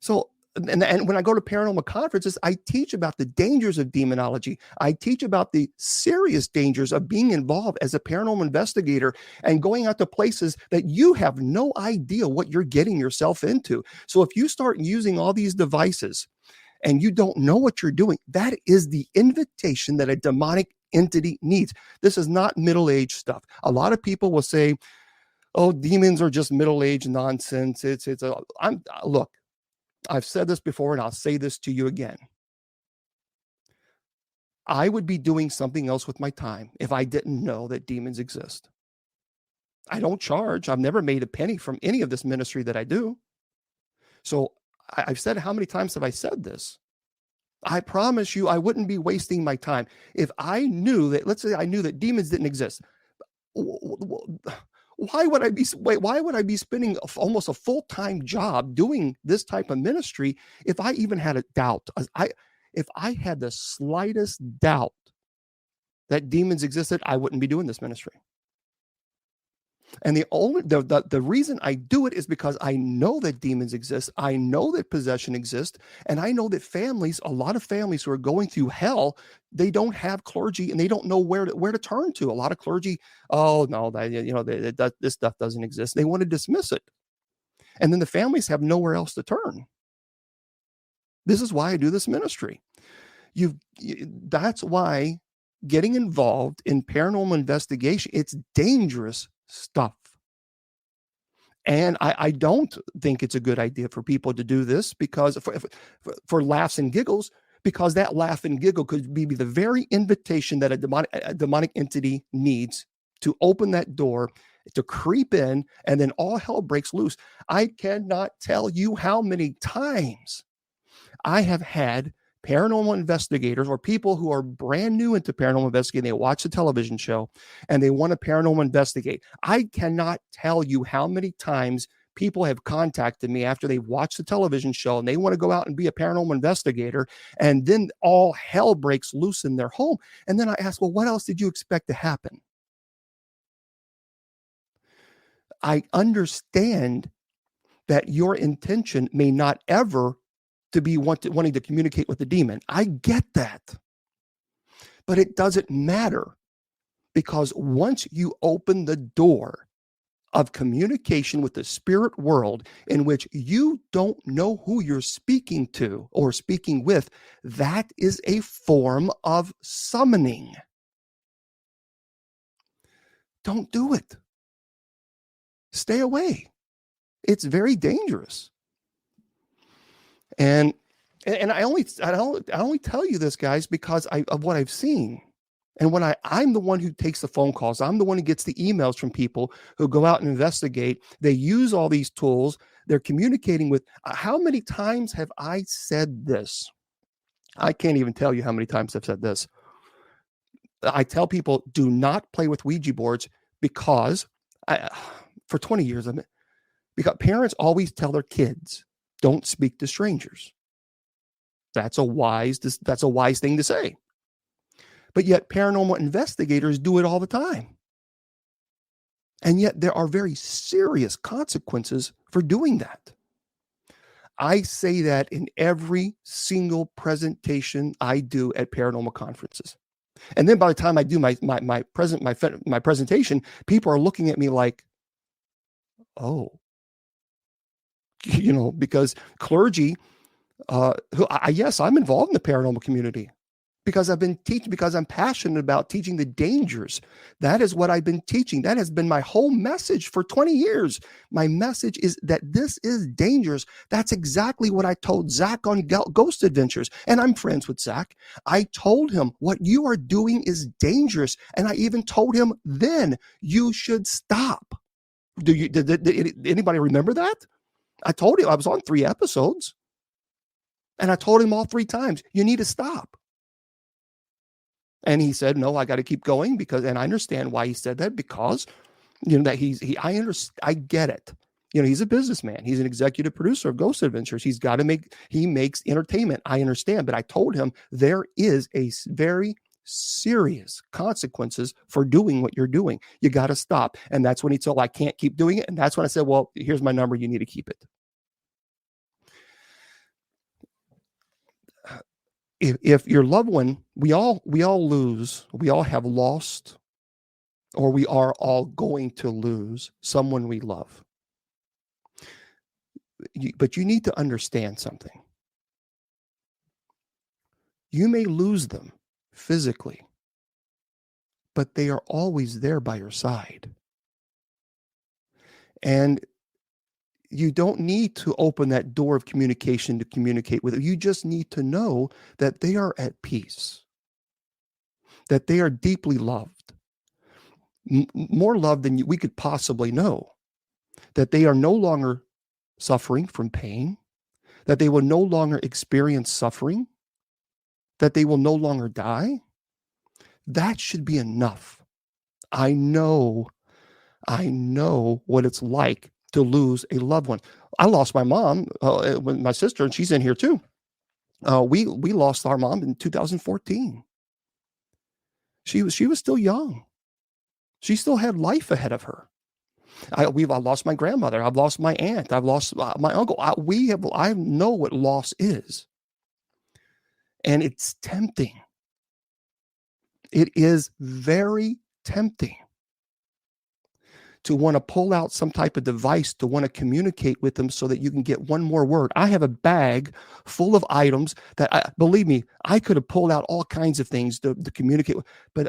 So, and when I go to paranormal conferences, I teach about the dangers of demonology. I teach about the serious dangers of being involved as a paranormal investigator and going out to places that you have no idea what you're getting yourself into. So if you start using all these devices and you don't know what you're doing, that is the invitation that a demonic entity needs. This is not middle-aged stuff. A lot of people will say, "Oh, demons are just middle-aged nonsense." Look, I've said this before, and I'll say this to you again. I would be doing something else with my time if I didn't know that demons exist. I don't charge. I've never made a penny from any of this ministry that I do. So I've said, how many times have I said this? I promise you, I wouldn't be wasting my time if I knew that, let's say I knew that demons didn't exist. Why would I be spending almost a full-time job doing this type of ministry if I even had a doubt? If I had the slightest doubt that demons existed, I wouldn't be doing this ministry. And the reason I do it is because I know that demons exist. I know that possession exists. And I know that a lot of families who are going through hell, they don't have clergy and they don't know where to turn to. A lot of clergy, oh no, this stuff doesn't exist. They want to dismiss it. And then the families have nowhere else to turn. This is why I do this ministry. That's why getting involved in paranormal investigation, it's dangerous stuff. And I don't think it's a good idea for people to do this because for laughs and giggles, because that laugh and giggle could be the very invitation that a demonic entity needs to open that door, to creep in, and then all hell breaks loose. I cannot tell you how many times I have had paranormal investigators or people who are brand new into paranormal investigating. They watch a television show and they want to paranormal investigate. I cannot tell you how many times people have contacted me after they've watched the television show and they want to go out and be a paranormal investigator, and then all hell breaks loose in their home. And then I ask, well, what else did you expect to happen? I understand that your intention may not ever to be wanting to communicate with the demon. I get that. But it doesn't matter, because once you open the door of communication with the spirit world in which you don't know who you're speaking to or speaking with, that is a form of summoning. Don't do it. Stay away. It's very dangerous. And I only tell you this, guys, because of what I've seen. And when I'm the one who takes the phone calls, I'm the one who gets the emails from people who go out and investigate. They use all these tools. They're communicating with. How many times have I said this? I can't even tell you how many times I've said this. I tell people, do not play with Ouija boards, because for 20 years, because parents always tell their kids, don't speak to strangers. That's a wise thing to say. But yet paranormal investigators do it all the time. And yet there are very serious consequences for doing that. I say that in every single presentation I do at paranormal conferences. And then by the time I do my presentation, people are looking at me like, oh, because clergy, yes, I'm involved in the paranormal community, because I've been teaching, because I'm passionate about teaching the dangers. That is what I've been teaching. That has been my whole message for 20 years. My message is that this is dangerous. That's exactly what I told Zach on Ghost Adventures. And I'm friends with Zach. I told him, what you are doing is dangerous. And I even told him then, you should stop. Did anybody remember that? I told him, I was on 3 episodes. And I told him all 3 times, you need to stop. And he said, no, I got to keep going, and I understand why he said that, because, that I get it. He's a businessman. He's an executive producer of Ghost Adventures. He makes entertainment. I understand. But I told him there is a very serious consequences for doing what you're doing. You got to stop. And that's when he told, I can't keep doing it. And that's when I said, well, here's my number. You need to keep it. If your loved one, we all lose, we all have lost, or we are all going to lose someone we love. But you need to understand something. You may lose them physically, but they are always there by your side. And you don't need to open that door of communication to communicate with them. You just need to know that they are at peace, that they are deeply loved, more loved than we could possibly know, that they are no longer suffering from pain, that they will no longer experience suffering, that they will no longer die. That should be enough. I know what it's like to lose a loved one. I lost my mom, my sister, and she's in here too. We lost our mom in 2014. She was still young. She still had life ahead of her. I've lost my grandmother. I've lost my aunt. I've lost my uncle. I know what loss is, and it's tempting. It is very tempting to want to pull out some type of device to want to communicate with them so that you can get one more word. I have a bag full of items that, believe me, I could have pulled out all kinds of things to communicate with, but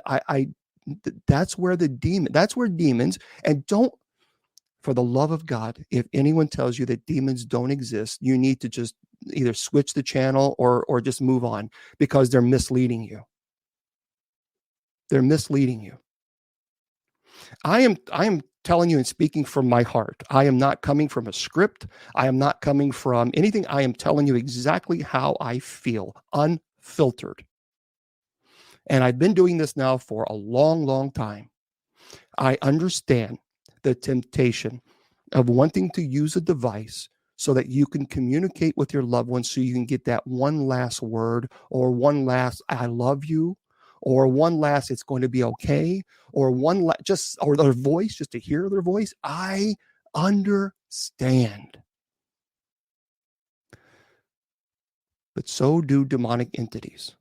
that's where demons, and don't, for the love of God, if anyone tells you that demons don't exist, you need to just either switch the channel or just move on, because they're misleading you. They're misleading you. I am telling you and speaking from my heart. I am not coming from a script. I am not coming from anything. I am telling you exactly how I feel, unfiltered. And I've been doing this now for a long, long time. I understand the temptation of wanting to use a device so that you can communicate with your loved ones, so you can get that one last word, or one last I love you, or one last it's going to be okay, or or their voice, just to hear their voice. I understand. But so do demonic entities.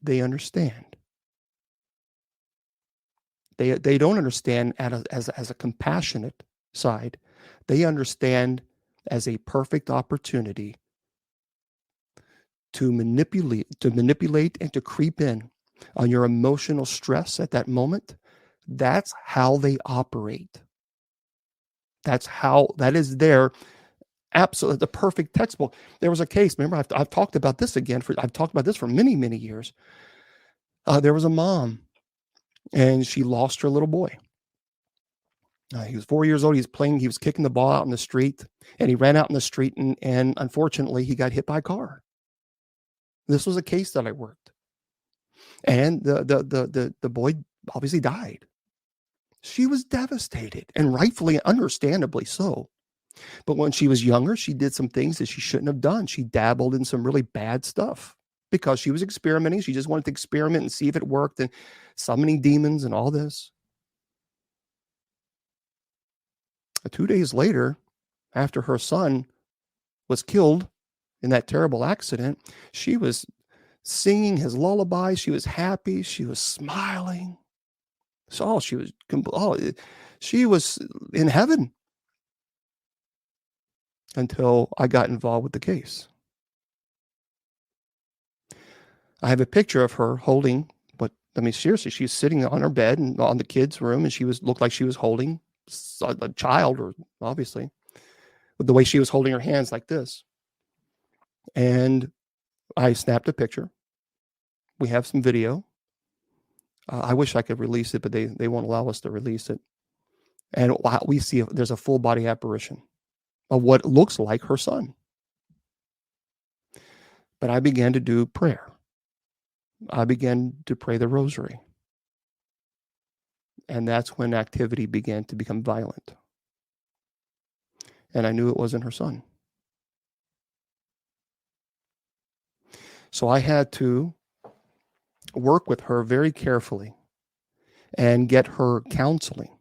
They understand. They don't understand as a compassionate side. They understand as a perfect opportunity to manipulate and to creep in on your emotional stress at that moment. That's how they operate. That is their absolute, the perfect textbook. There was a case, remember, I've talked about this I've talked about this for many, many years. There was a mom, and she lost her little boy. He was 4 years old. He was kicking the ball out in the street, and he ran out in the street, and unfortunately he got hit by a car. This was a case that I worked, and the boy obviously died. She was devastated, and rightfully, understandably so. But when she was younger, she did some things that she shouldn't have done. She dabbled in some really bad stuff because she was experimenting. She just wanted to experiment and see if it worked, and summoning demons and all this. 2 days later, after her son was killed in that terrible accident, she was singing his lullaby. She was happy. She was smiling. So she was in heaven until I got involved with the case. I have a picture of her holding, seriously, she's sitting on her bed and on the kids' room, and she looked like she was holding a child, or obviously, with the way she was holding her hands like this. And I snapped a picture. We have some video. I wish I could release it, but they won't allow us to release it. And we see there's a full body apparition of what looks like her son. But I began to do prayer. I began to pray the rosary. And that's when activity began to become violent. And I knew it wasn't her son. So I had to work with her very carefully and get her counseling,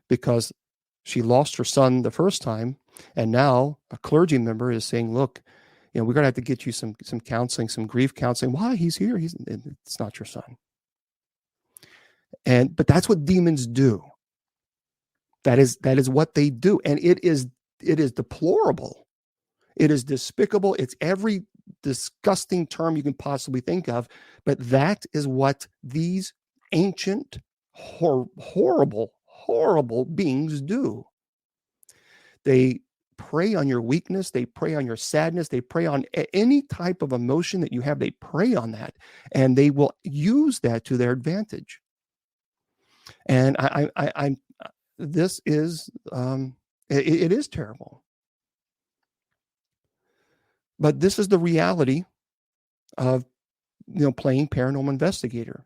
because she lost her son the first time, and now a clergy member is saying, look, we're going to have to get you some counseling, some grief counseling. Why? He's here. It's not your son. But that's what demons do. That is what they do. And it is deplorable. It is despicable. It's every disgusting term you can possibly think of. But that is what these ancient, horrible, horrible beings do. They prey on your weakness. They prey on your sadness. They prey on any type of emotion that you have. They prey on that, and they will use that to their advantage. And this is, it is terrible. But this is the reality of, playing paranormal investigator.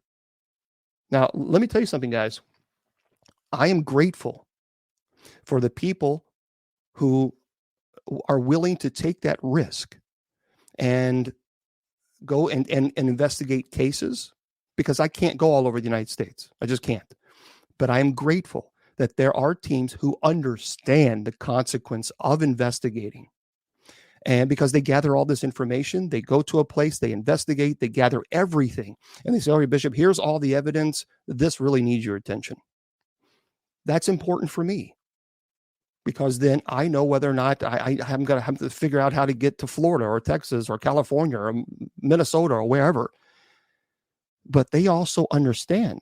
Now, let me tell you something, guys. I am grateful for the people who are willing to take that risk and go and investigate cases, because I can't go all over the United States. I just can't. But I am grateful that there are teams who understand the consequence of investigating. And because they gather all this information, they go to a place, they investigate, they gather everything, and they say, all right, Bishop, here's all the evidence. This really needs your attention. That's important for me, because then I know whether or not I'm going to have to figure out how to get to Florida or Texas or California or Minnesota or wherever. But they also understand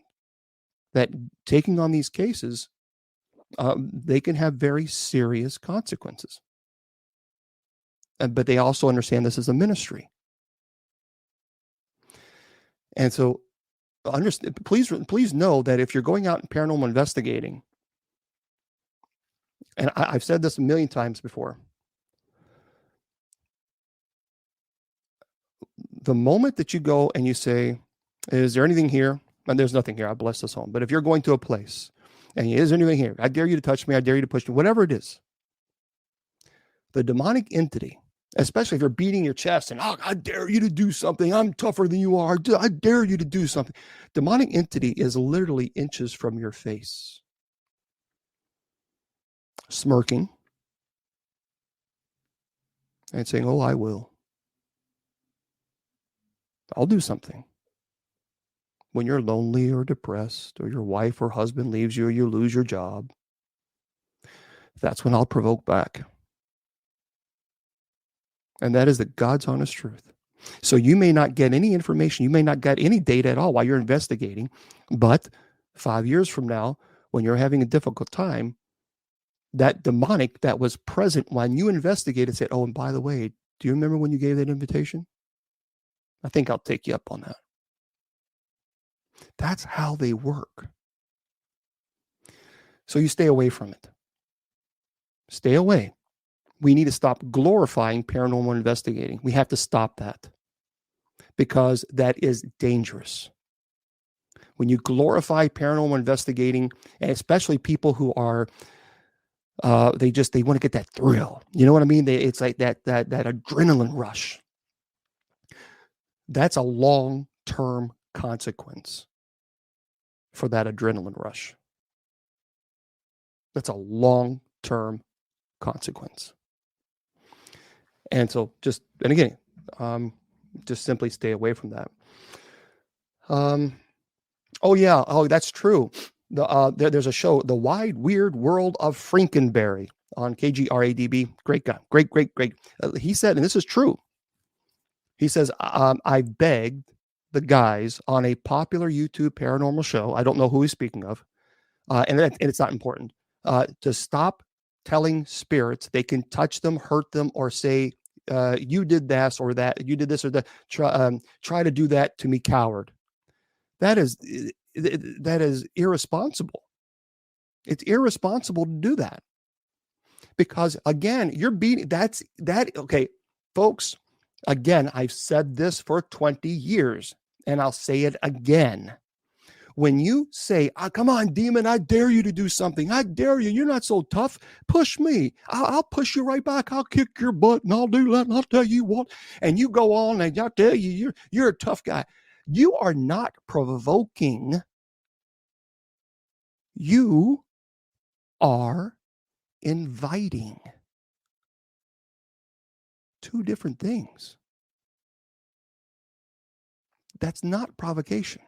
that taking on these cases, they can have very serious consequences. But they also understand this is a ministry. And so please know that if you're going out and paranormal investigating, and I've said this a million times before, the moment that you go and you say, is there anything here? And there's nothing here. I bless this home. But if you're going to a place And is there anything here? I dare you to touch me. I dare you to push me. Whatever it is. The demonic entity, especially if you're beating your chest and, oh, I dare you to do something. I'm tougher than you are. I dare you to do something. Demonic entity is literally inches from your face, smirking and saying, oh, I will. I'll do something. When you're lonely or depressed, or your wife or husband leaves you, or you lose your job, that's when I'll provoke back. And that is the God's honest truth. So you may not get any information, you may not get any data at all while you're investigating, but 5 years from now, when you're having a difficult time, that demonic that was present when you investigated said, oh, and by the way, do you remember when you gave that invitation? I think I'll take you up on that. That's how they work. So you stay away from it. Stay away. We need to stop glorifying paranormal investigating. We have to stop that because that is dangerous. When you glorify paranormal investigating, and especially people who are, they want to get that thrill. You know what I mean? It's like that adrenaline rush. That's a long-term consequence for that adrenaline rush. That's a long-term consequence. And so just simply stay away from that. That's true. There's a show, The Wide Weird World of Frankenberry on KGRADB. Great guy. Great. He said, and this is true. He says, I begged the guys on a popular YouTube paranormal show, I don't know who he's speaking of, and it's not important, to stop telling spirits they can touch them, hurt them, or say, you did this or that, you did this or that, try to do that to me, coward. That is irresponsible. It's irresponsible to do that. Because again, you're beating, okay, folks, again, I've said this for 20 years, and I'll say it again. When you say, come on, demon, I dare you to do something. I dare you. You're not so tough. Push me. I'll push you right back. I'll kick your butt and I'll do that. And I'll tell you what. And you go on and I'll tell you, you're a tough guy. You are not provoking. You are inviting. Two different things. That's not provocation.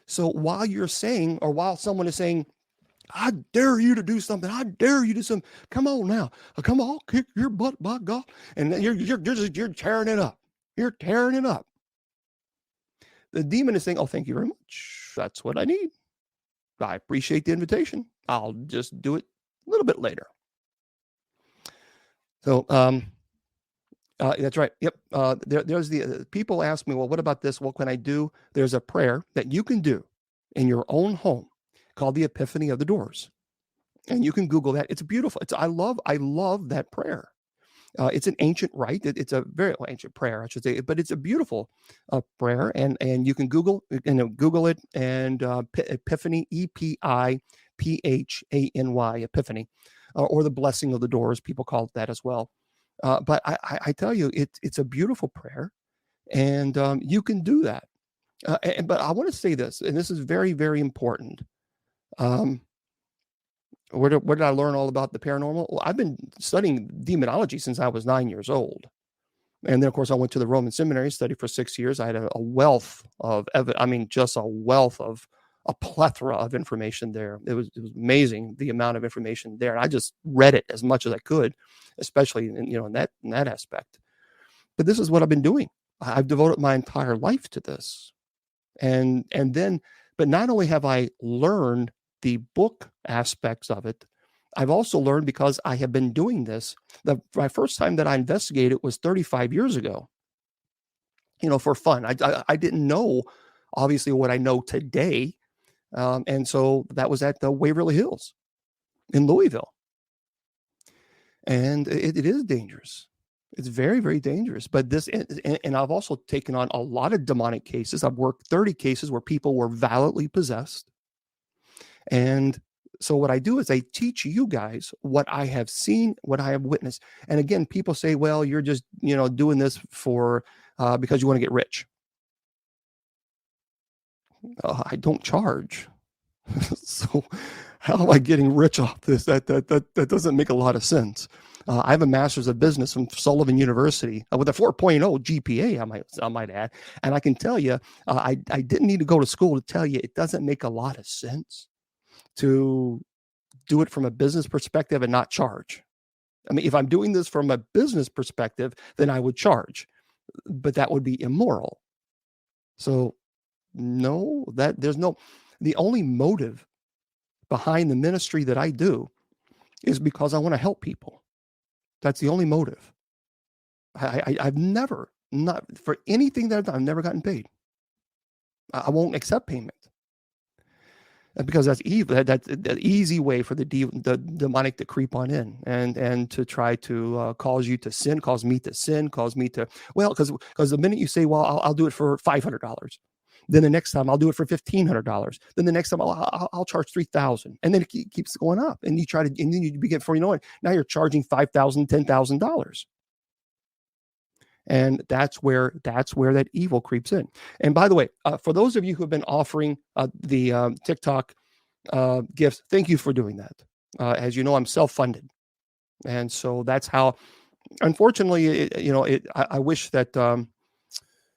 So while you're saying, or while someone is saying, I dare you to do something, I dare you to do something, come on now, come on, I'll kick your butt, by God, and you're tearing it up. You're tearing it up. The demon is saying, oh, thank you very much. That's what I need. I appreciate the invitation. I'll just do it a little bit later. So, that's right. Yep. There's the people ask me, well, what about this? What can I do? There's a prayer that you can do in your own home called the Epiphany of the Doors, and you can Google that. It's beautiful. I love that prayer. It's an ancient rite. It's a very ancient prayer, I should say, but it's a beautiful prayer, and you can Google it and Epiphany, EPIPHANY, Epiphany, or the Blessing of the Doors. People call it that as well. But I tell you, it's a beautiful prayer, and you can do that. But I want to say this, and this is very, very important. Where did I learn all about the paranormal? Well, I've been studying demonology since I was 9 years old. And then, of course, I went to the Roman seminary, studied for 6 years. I had a wealth of, just a wealth of a plethora of information there. It was amazing, the amount of information there. I just read it as much as I could, especially in that aspect. But this is what I've been doing. I've devoted my entire life to this. And then, but not only have I learned the book aspects of it, I've also learned, because I have been doing this. My first time that I investigated was 35 years ago, for fun. I didn't know, obviously, what I know today. And so that was at the Waverly Hills in Louisville. And it is dangerous. It's very, very dangerous. But and I've also taken on a lot of demonic cases. I've worked 30 cases where people were violently possessed. And so what I do is I teach you guys what I have seen, what I have witnessed. And again, people say, well, you're just, doing this for because you want to get rich. I don't charge. So how am I getting rich off this? That doesn't make a lot of sense. I have a master's of business from Sullivan University with a 4.0 GPA, I might add. And I can tell you, I didn't need to go to school to tell you it doesn't make a lot of sense to do it from a business perspective and not charge. I mean, if I'm doing this from a business perspective, then I would charge, but that would be immoral. So no, the only motive behind the ministry that I do is because I want to help people. That's the only motive. I've never, not for anything that I've never gotten paid. I won't accept payment because that's evil. That's the easy way for the demonic to creep on in and to try to cause you to sin, cause me to sin, cause me to, well, because the minute you say, well, I'll do it for $500. Then the next time I'll do it for $1,500. Then the next time I'll charge $3,000, and then it keeps going up. And you try to, and then you begin, before you know it, now you're charging $5,000, $10,000, and that's where that evil creeps in. And by the way, for those of you who have been offering the TikTok gifts, thank you for doing that. As you know, I'm self-funded, and so that's how. Unfortunately, I wish that.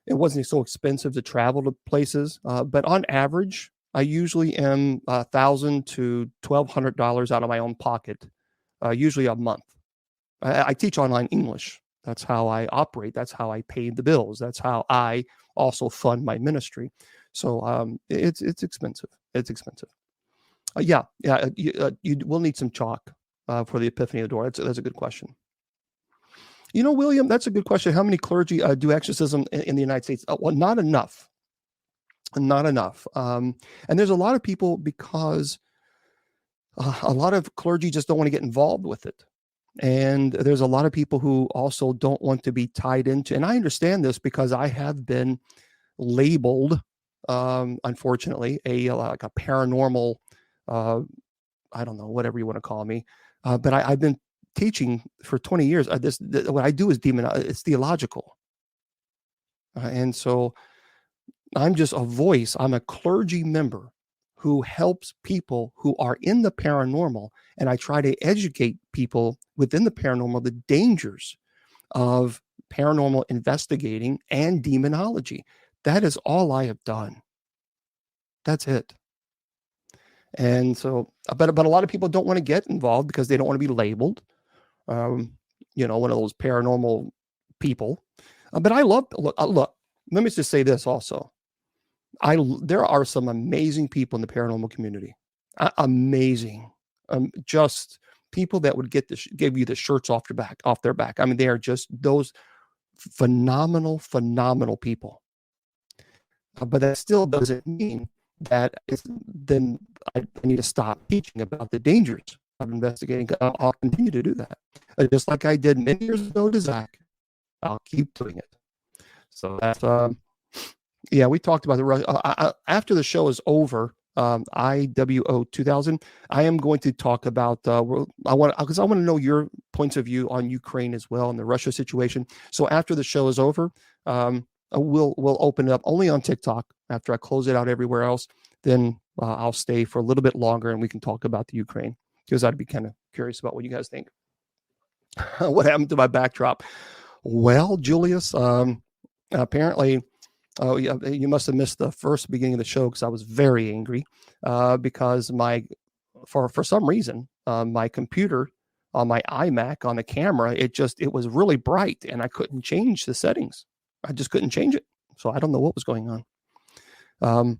It wasn't so expensive to travel to places, but on average, I usually am $1,000 to $1,200 out of my own pocket, usually a month. I teach online English. That's how I operate. That's how I pay the bills. That's how I also fund my ministry. So it's expensive. It's expensive. You will need some chalk for the Epiphany of the Door. That's a good question. William, that's a good question. How many clergy do exorcism in the United States? Well, not enough. Not enough. And there's a lot of people because a lot of clergy just don't want to get involved with it. And there's a lot of people who also don't want to be tied into, and I understand this because I have been labeled, unfortunately, like a paranormal, I don't know, whatever you want to call me. But I've been teaching for 20 years. What I do is it's theological. And so I'm just a voice. I'm a clergy member who helps people who are in the paranormal. And I try to educate people within the paranormal, the dangers of paranormal investigating and demonology. That is all I have done. That's it. And so, but a lot of people don't want to get involved because they don't want to be labeled. One of those paranormal people. But I love, look, let me just say this also. There are some amazing people in the paranormal community. Amazing. Just people that would give you the shirts off their back. I mean, they are just those phenomenal people. But that still doesn't mean that then I need to stop teaching about the dangers of investigating. I'll continue to do that. Just like I did many years ago to Zach. I'll keep doing it. So that's, we talked about the after the show is over, IWO 2000, I am going to talk about, because I want to know your points of view on Ukraine as well and the Russia situation. So after the show is over, we'll open it up only on TikTok. After I close it out everywhere else, then I'll stay for a little bit longer and we can talk about the Ukraine, because I'd be kind of curious about what you guys think. What happened to my backdrop? Well, Julius, apparently, you must have missed the first beginning of the show because I was very angry because for some reason, my computer on my iMac on the camera, it was really bright and I couldn't change the settings. I just couldn't change it. So I don't know what was going on.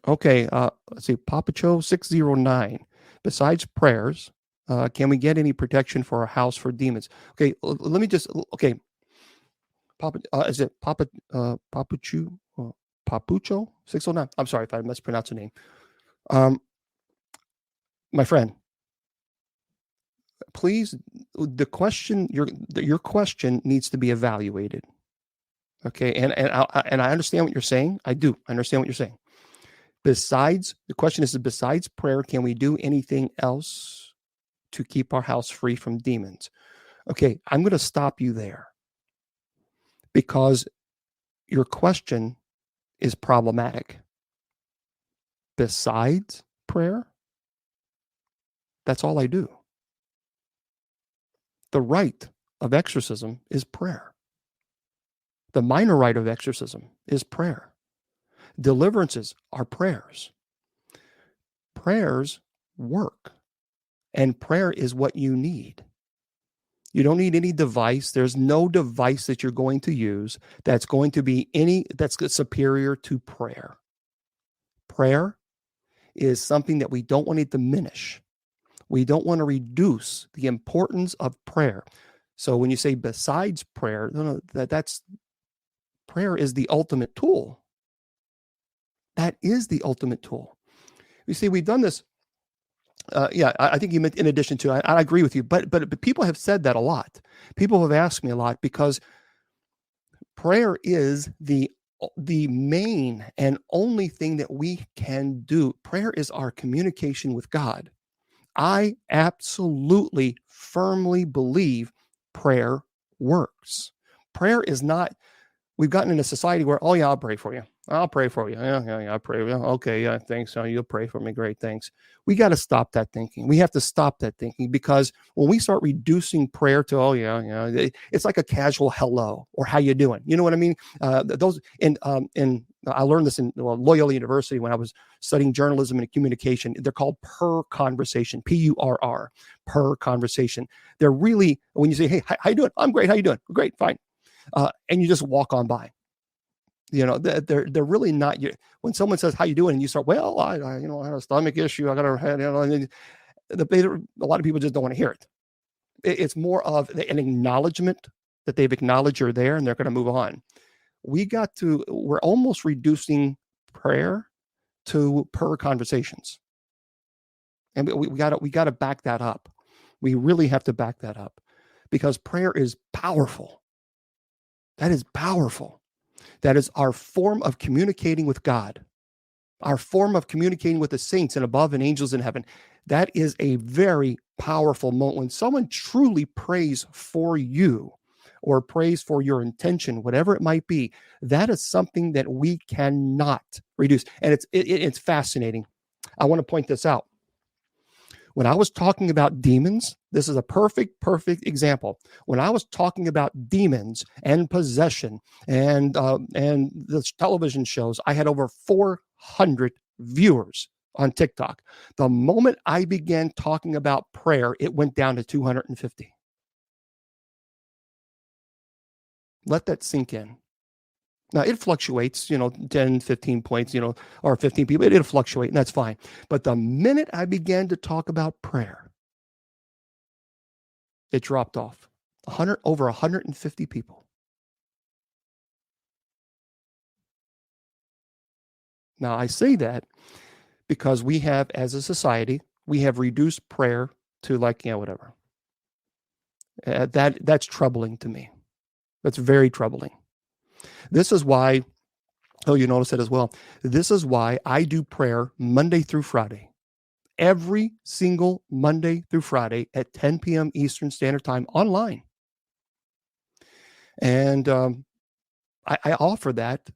Okay, let's see, Papacho 609. Besides prayers, can we get any protection for our house for demons? Okay, let me just, okay. Papa, is it Papucho 609? I'm sorry if I mispronounced the name. My friend, please, the question, your question needs to be evaluated. Okay, and I understand what you're saying. I do understand what you're saying. The question is, besides prayer, can we do anything else to keep our house free from demons? Okay, I'm going to stop you there because your question is problematic. Besides prayer, that's all I do. The rite of exorcism is prayer. The minor rite of exorcism is prayer. Deliverances are prayers. Prayers work, and prayer is what you need. You don't need any device. There's no device that you're going to use that's going to be that's superior to prayer. Prayer is something that we don't want to diminish. We don't want to reduce the importance of prayer. So when you say besides prayer, that's prayer is the ultimate tool. That is the ultimate tool. You see, we've done this. I think you meant in addition to. I agree with you, but people have said that a lot. People have asked me a lot because prayer is the main and only thing that we can do. Prayer is our communication with God. I absolutely firmly believe prayer works. Prayer is not. We've gotten in a society where, oh yeah, I'll pray for you. I'll pray for you. Yeah, I'll pray. Okay, yeah, thanks. Oh, you'll pray for me. Great, thanks. We got to stop that thinking. We have to stop that thinking because when we start reducing prayer to, oh yeah, it's like a casual hello or how you doing. You know what I mean? Those and I learned this in Loyola University when I was studying journalism and communication. They're called per conversation, PURR, per conversation. They're really, when you say, hey, how you doing? I'm great. How you doing? Great, fine. And you just walk on by. You know, they're really not. When someone says how you doing, and you start, well, I had a stomach issue. I got a head. A lot of people just don't want to hear it. It's more of an acknowledgement that they've acknowledged you're there, and they're going to move on. We're almost reducing prayer to per conversations, and we got to back that up. We really have to back that up because prayer is powerful. That is powerful. That is our form of communicating with God, our form of communicating with the saints and above and angels in heaven. That is a very powerful moment. When someone truly prays for you or prays for your intention, whatever it might be, that is something that we cannot reduce. And it's fascinating. I want to point this out. When I was talking about demons, this is a perfect example. When I was talking about demons and possession and the television shows, I had over 400 viewers on TikTok. The moment I began talking about prayer, it went down to 250. Let that sink in. Now, it fluctuates, 10, 15 points, or 15 people. It'll fluctuate, and that's fine. But the minute I began to talk about prayer, it dropped off. Over 150 people. Now, I say that because we have, as a society, we have reduced prayer to whatever. That's troubling to me. That's very troubling. This is why, you notice it as well. This is why I do prayer Monday through Friday. Every single Monday through Friday at 10 p.m. Eastern Standard Time online. And I offer that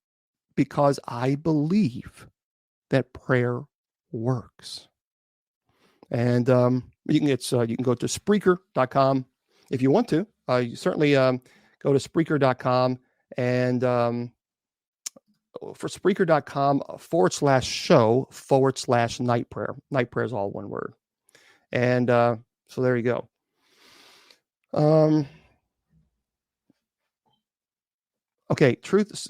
because I believe that prayer works. And you can go to Spreaker.com if you want to. You certainly go to Spreaker.com and for Spreaker.com /show/night prayer. Night prayer is all one word. And so there you go. Okay, Truth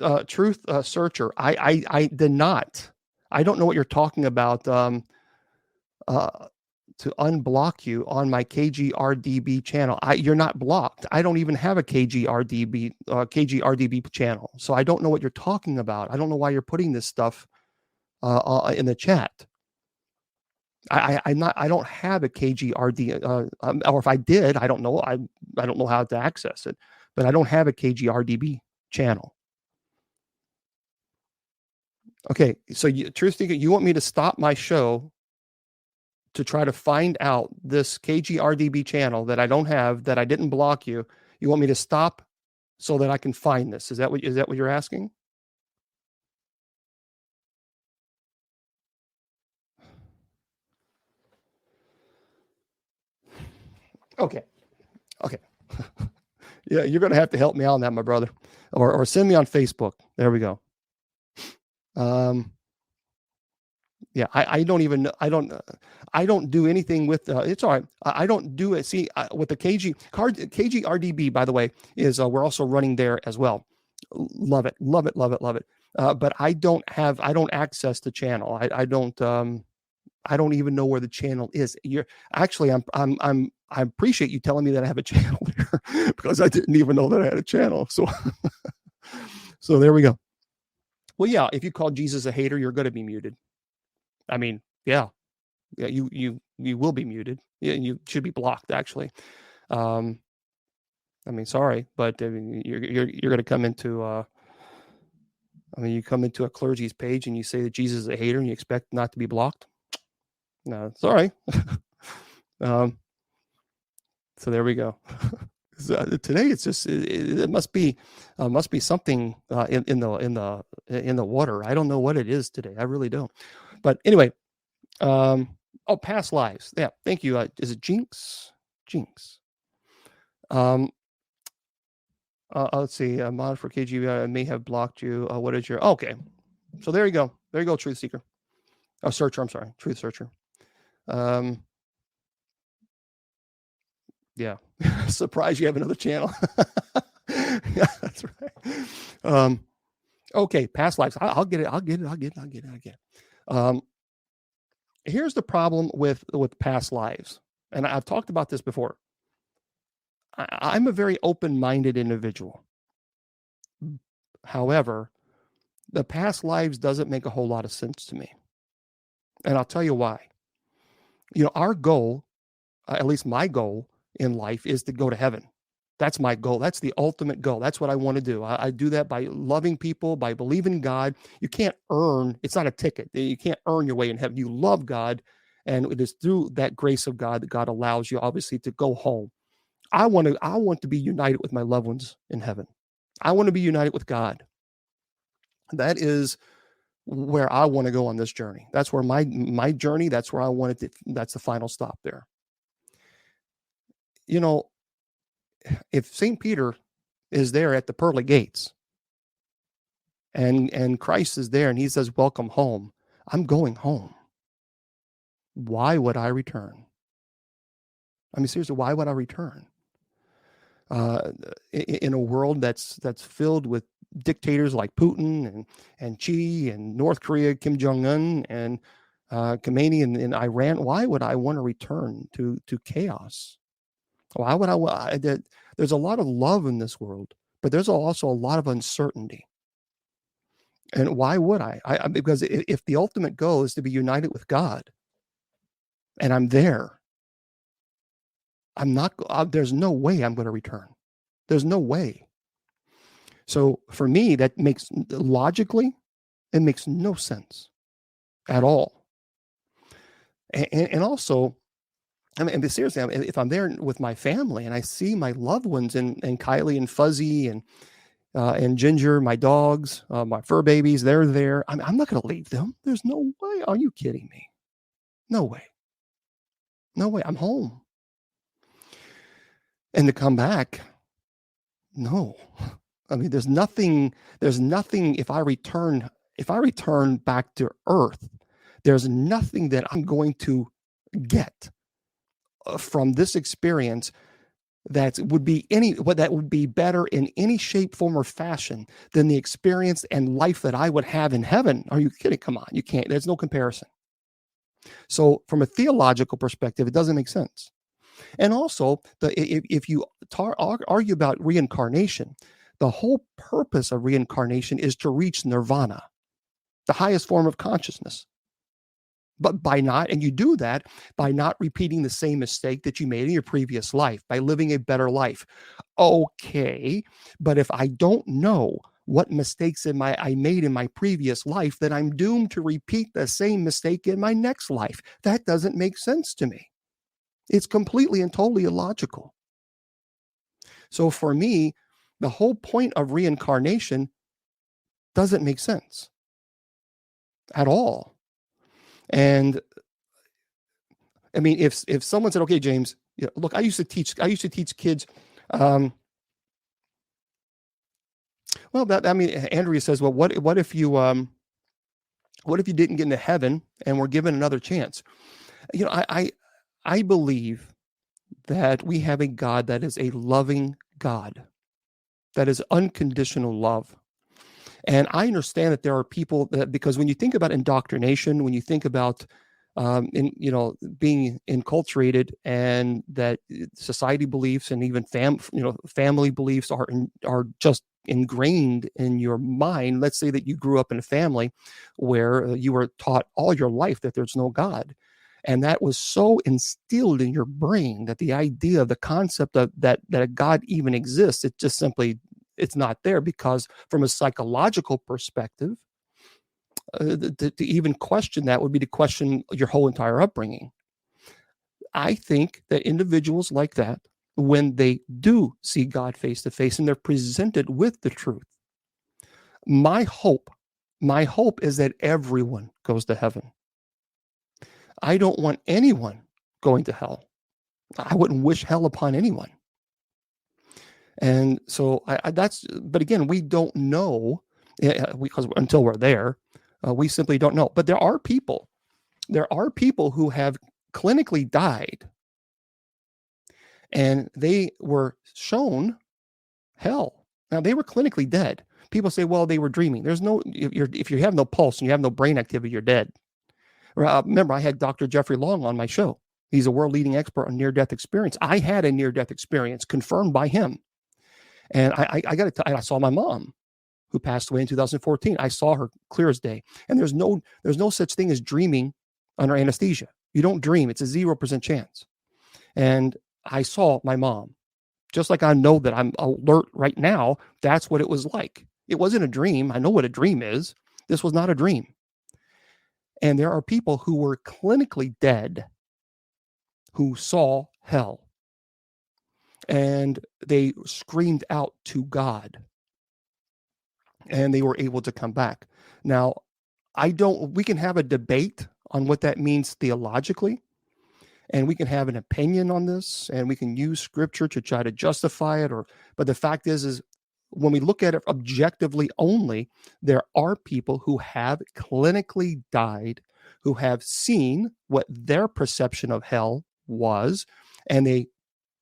Searcher. I did not. I don't know what you're talking about. To unblock you on my KGRDB channel. You're not blocked. I don't even have a KGRDB channel, so I don't know what you're talking about. I don't know why you're putting this stuff in the chat. I don't have a KGRD, or if I did, I don't know. I don't know how to access it, but I don't have a KGRDB channel. Okay, so truth seeker, you want me to stop my show to try to find out this KGRDB channel that I don't have, that I didn't block you? You want me to stop so that I can find this? Is that what you're asking? Okay. Okay. Yeah, you're going to have to help me out on that, my brother, or send me on Facebook. There we go. Yeah, I don't even know. I don't do anything with. It's all right. I don't do it. See, with the KGRDB, by the way, is we're also running there as well. Love it, love it, love it, love it. But I don't access the channel. I don't even know where the channel is. You're actually, I appreciate you telling me that I have a channel there because I didn't even know that I had a channel. So, so there we go. Well, yeah, if you call Jesus a hater, you're going to be muted. I mean, yeah, you will be muted. Yeah, you should be blocked, actually. I mean, sorry, but I mean, you're going to come into. I mean, you come into a clergy's page and you say that Jesus is a hater, and you expect not to be blocked. No, sorry. So there we go. Today it's just it must be something in the water. I don't know what it is today. I really don't. But anyway, past lives. Yeah, thank you. Is it Jinx? Jinx. Let's see. Mod for KGB. I may have blocked you. What is your? Okay. So there you go. There you go. Truth seeker. Oh, searcher. I'm sorry. Truth searcher. Yeah. Surprised you have another channel. Yeah, that's right. Okay. Past lives. I'll get it. Here's the problem with past lives, and I've talked about this before. I'm a very open-minded individual. However, the past lives doesn't make a whole lot of sense to me, and I'll tell you why. Our goal, at least my goal in life, is to go to heaven. That's my goal. That's the ultimate goal. That's what I want to do. I do that by loving people, by believing in God. You can't earn, it's not a ticket. You can't earn your way in heaven. You love God, and it is through that grace of God that God allows you, obviously, to go home. I want to be united with my loved ones in heaven. I want to be united with God. That is where I want to go on this journey. That's where my journey, that's where I want it to, that's the final stop there. If St. Peter is there at the pearly gates and Christ is there and he says, welcome home, I'm going home. Why would I return? I mean, seriously, why would I return? In a world that's filled with dictators like Putin and Xi and North Korea, Kim Jong-un and Khomeini in Iran, why would I want to return to chaos? Why would I? There's a lot of love in this world, but there's also a lot of uncertainty. And why would I? Because if the ultimate goal is to be united with God, and I'm there, I'm not. There's no way I'm going to return. There's no way. So for me, that makes logically, it makes no sense at all. And also, I mean, seriously, if I'm there with my family and I see my loved ones and Kylie and Fuzzy and Ginger, my dogs, my fur babies, they're there. I'm not going to leave them. There's no way. Are you kidding me? No way. No way. I'm home. And to come back, no. I mean, there's nothing. If I return back to Earth, there's nothing that I'm going to get from this experience that would be better in any shape, form, or fashion than the experience and life that I would have in heaven. Are you kidding? Come on, you can't. There's no comparison. So, from a theological perspective, it doesn't make sense. And also, if you argue about reincarnation, the whole purpose of reincarnation is to reach nirvana, the highest form of consciousness. But you do that by not repeating the same mistake that you made in your previous life, by living a better life. Okay, but if I don't know what mistakes I made in my previous life, that I'm doomed to repeat the same mistake in my next life. That doesn't make sense to me. It's completely and totally illogical. So for me, the whole point of reincarnation doesn't make sense at all. And I mean, if someone said, "Okay, James, look, I used to teach kids." Andrea says, "Well, what if you didn't get into heaven and were given another chance?" I believe that we have a God that is a loving God, that is unconditional love. And I understand that there are people that, because when you think about indoctrination, when you think about being enculturated, and that society beliefs and even family beliefs are just ingrained in your mind. Let's say that you grew up in a family where you were taught all your life that there's no God. And that was so instilled in your brain that the idea of the concept of that a God even exists, it's not there, because from a psychological perspective, to even question that would be to question your whole entire upbringing. I think that individuals like that, when they do see God face to face and they're presented with the truth, my hope is that everyone goes to heaven. I don't want anyone going to hell. I wouldn't wish hell upon anyone. And so but again, we don't know, because until we're there, we simply don't know. But there are people who have clinically died, and they were shown hell. Now, they were clinically dead. People say, well, they were dreaming. If you have no pulse and you have no brain activity, you're dead. Remember, I had Dr. Jeffrey Long on my show. He's a world-leading expert on near-death experience. I had a near-death experience confirmed by him. And I got to tell you, I saw my mom, who passed away in 2014. I saw her clear as day. And there's no such thing as dreaming under anesthesia. You don't dream. It's a 0% chance. And I saw my mom. Just like I know that I'm alert right now, that's what it was like. It wasn't a dream. I know what a dream is. This was not a dream. And there are people who were clinically dead who saw hell. And they screamed out to God. And they were able to come back. Now, we can have a debate on what that means theologically. And we can have an opinion on this, and we can use scripture to try to justify it. But the fact is when we look at it objectively only, there are people who have clinically died, who have seen what their perception of hell was, and they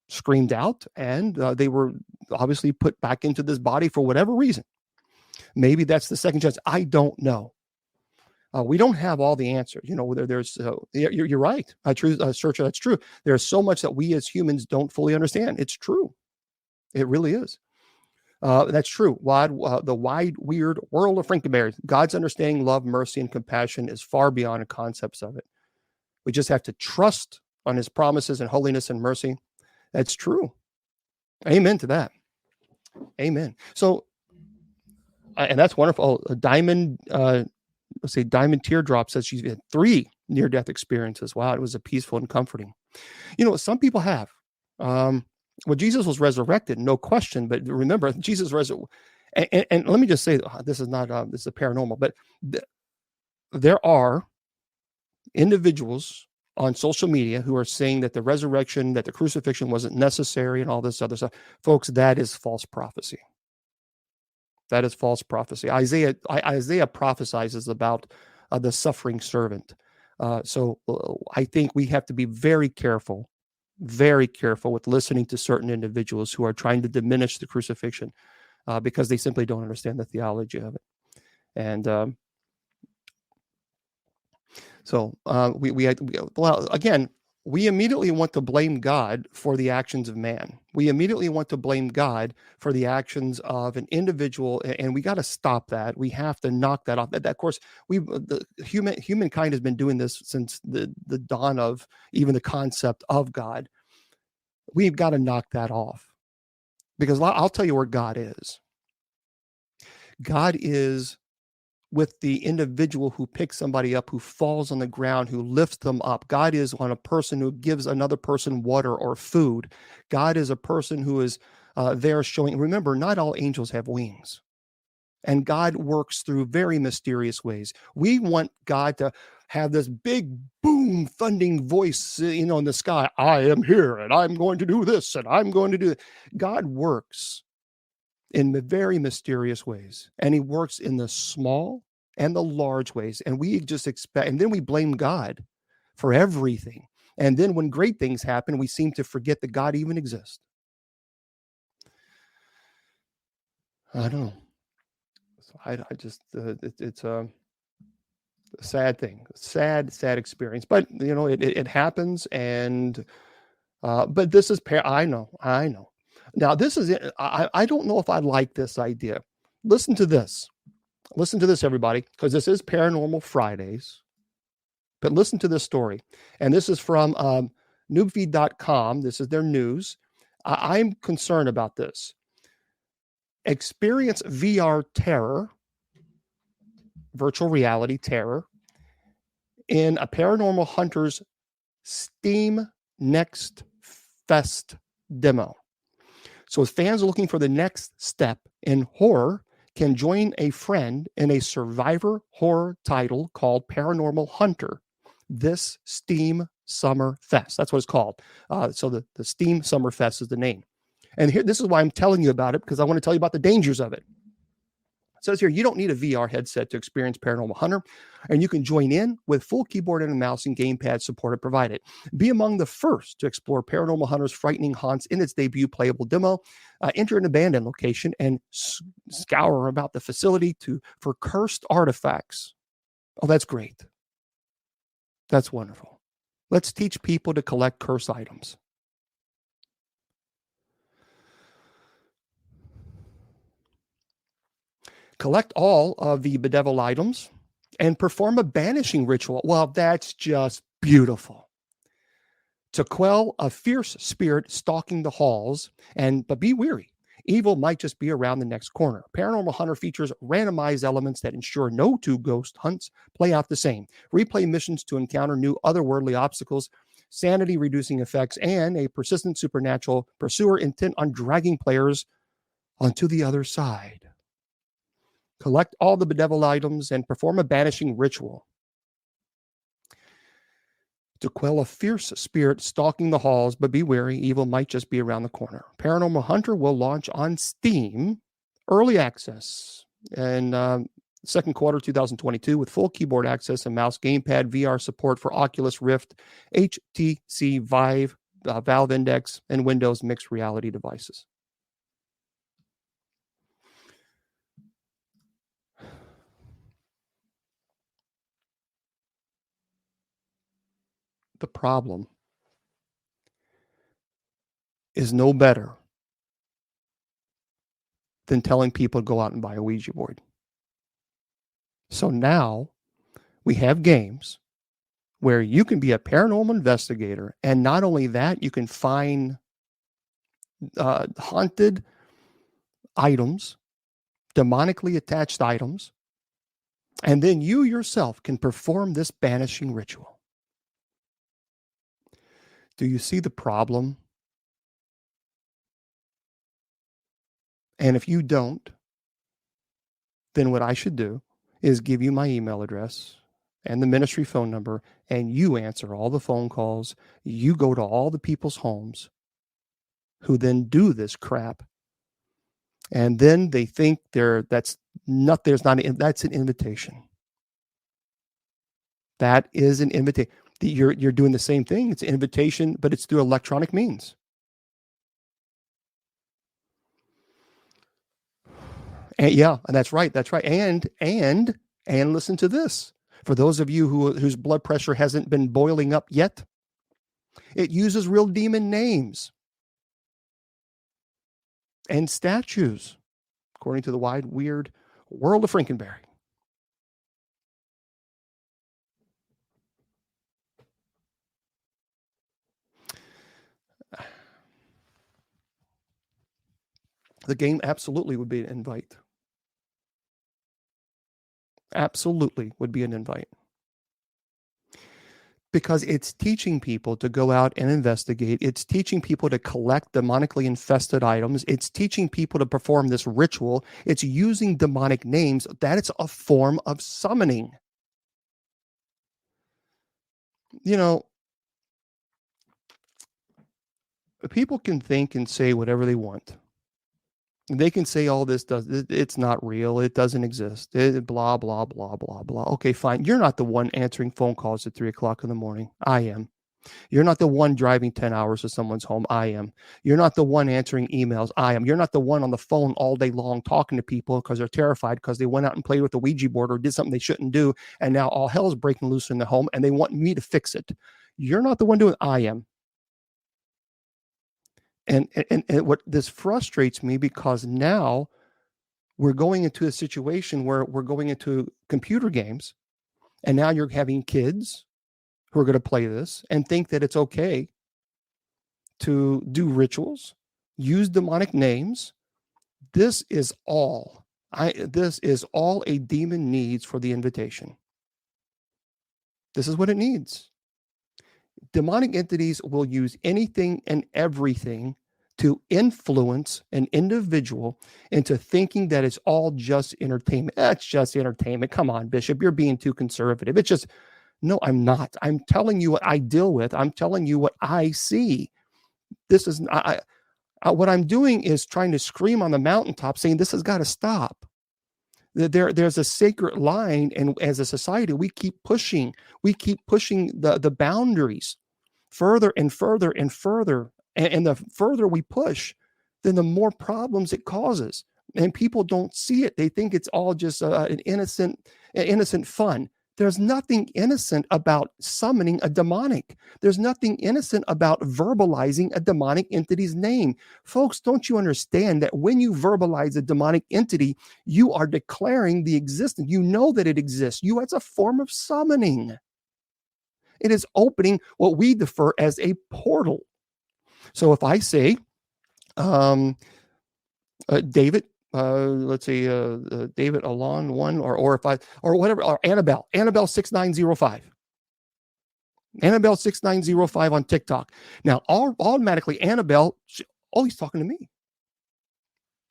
screamed out, and they were obviously put back into this body for whatever reason. Maybe that's the second chance. I don't know. We don't have all the answers. You're right. Searcher, that's true. There's so much that we as humans don't fully understand. It's true. It really is. That's true. The wide, weird world of Frankenberry. God's understanding, love, mercy, and compassion is far beyond the concepts of it. We just have to trust on his promises and holiness and mercy. That's true. Amen to that. Amen. So, and that's wonderful. Diamond Teardrop says she's had 3 near-death experiences. Wow, it was a peaceful and comforting. Some people have. Well, Jesus was resurrected, no question. But remember, Jesus resurrected. And let me just say, this is a paranormal, but there are individuals on social media who are saying that the resurrection, that the crucifixion wasn't necessary, and all this other stuff. Folks, that is false prophecy. That is false prophecy. Isaiah prophesizes about the suffering servant. So I think we have to be very careful with listening to certain individuals who are trying to diminish the crucifixion because they simply don't understand the theology of it. And we immediately want to blame God for the actions of man. We immediately want to blame God for the actions of an individual, and we got to stop that. We have to knock that off. That of course, humankind has been doing this since the dawn of even the concept of God. We've got to knock that off, because I'll tell you where God is. God is with the individual who picks somebody up, who falls on the ground, who lifts them up. God is on a person who gives another person water or food. God is a person who is there showing. Remember, not all angels have wings. And God works through very mysterious ways. We want God to have this big boom thundering voice, in the sky. I am here and I'm going to do this and I'm going to do it. God works in the very mysterious ways, and he works in the small and the large ways. And we just expect, and then we blame God for everything. And then when great things happen, we seem to forget that God even exists. I don't know. I just, it's a sad thing, sad experience, but it happens. And but this is I know. Now this is it. I don't know if I like this idea. Listen to this, everybody, because this is Paranormal Fridays. But listen to this story, and this is from noobfeed.com. This is their news. I'm concerned about this. Experience VR terror, virtual reality terror, in a Paranormal Hunters Steam Next Fest demo. So fans looking for the next step in horror can join a friend in a survivor horror title called Paranormal Hunter this Steam Summer Fest. That's what it's called. So the Steam Summer Fest is the name. And here, this is why I'm telling you about it, because I want to tell you about the dangers of it. It says here, you don't need a VR headset to experience Paranormal Hunter, and you can join in with full keyboard and mouse and gamepad support provided. Be among the first to explore Paranormal Hunter's frightening haunts in its debut playable demo. Enter an abandoned location and scour about the facility for cursed artifacts. Oh, that's great. That's wonderful. Let's teach people to collect cursed items. Collect all of the bedeviled items and perform a banishing ritual. Well, that's just beautiful. To quell a fierce spirit stalking the halls, but be weary. Evil might just be around the next corner. Paranormal Hunter features randomized elements that ensure no two ghost hunts play out the same. Replay missions to encounter new otherworldly obstacles, sanity-reducing effects, and a persistent supernatural pursuer intent on dragging players onto the other side. Collect all the bedeviled items and perform a banishing ritual. To quell a fierce spirit stalking the halls, but be wary, evil might just be around the corner. Paranormal Hunter will launch on Steam, early access, in second quarter 2022 with full keyboard access and mouse, gamepad, VR support for Oculus Rift, HTC Vive, Valve Index, and Windows mixed reality devices. The problem is no better than telling people to go out and buy a Ouija board. So now we have games where you can be a paranormal investigator, and not only that, you can find haunted items, demonically attached items, and then you yourself can perform this banishing ritual. Do you see the problem? And if you don't, then what I should do is give you my email address and the ministry phone number, and you answer all the phone calls. You go to all the people's homes who then do this crap. And then they think that's an invitation. That is an invitation. You're doing the same thing. It's an invitation, but it's through electronic means. And yeah, and that's right. And listen to this. For those of you whose blood pressure hasn't been boiling up yet, it uses real demon names and statues, according to the wide, weird world of Frankenberry. The game absolutely would be an invite. Absolutely would be an invite. Because it's teaching people to go out and investigate. It's teaching people to collect demonically infested items. It's teaching people to perform this ritual. It's using demonic names. That is a form of summoning. You know, people can think and say whatever they want. They can say all this it's not real. It doesn't exist. Blah, blah, blah, blah, blah. Okay, fine. You're not the one answering phone calls at 3:00 in the morning. I am. You're not the one driving 10 hours to someone's home. I am. You're not the one answering emails. I am. You're not the one on the phone all day long talking to people because they're terrified because they went out and played with the Ouija board or did something they shouldn't do. And now all hell is breaking loose in the home and they want me to fix it. You're not the one doing it. I am. And what this frustrates me because now we're going into a situation where we're going into computer games and now you're having kids who are going to play this and think that it's okay to do rituals, use demonic names. This is all a demon needs for the invitation. This is what it needs. Demonic entities will use anything and everything to influence an individual into thinking that it's all just entertainment. That's just entertainment. Come on, Bishop, you're being too conservative. It's just, no, I'm not. I'm telling you what I deal with. I'm telling you what I see. This is what I'm doing is trying to scream on the mountaintop saying this has got to stop. There's a sacred line, and as a society, we keep pushing the boundaries further and further and further. And the further we push, then the more problems it causes. And people don't see it. They think it's all just an innocent fun. There's nothing innocent about summoning a demonic. There's nothing innocent about verbalizing a demonic entity's name. Folks, don't you understand that when you verbalize a demonic entity, you are declaring the existence. You know that it exists. It's a form of summoning. It is opening what we defer as a portal. So if I say, David, let's say David Alon 1 or if I or whatever, or Annabelle 6905. Annabelle 6905 on TikTok. Now automatically Annabelle, he's talking to me.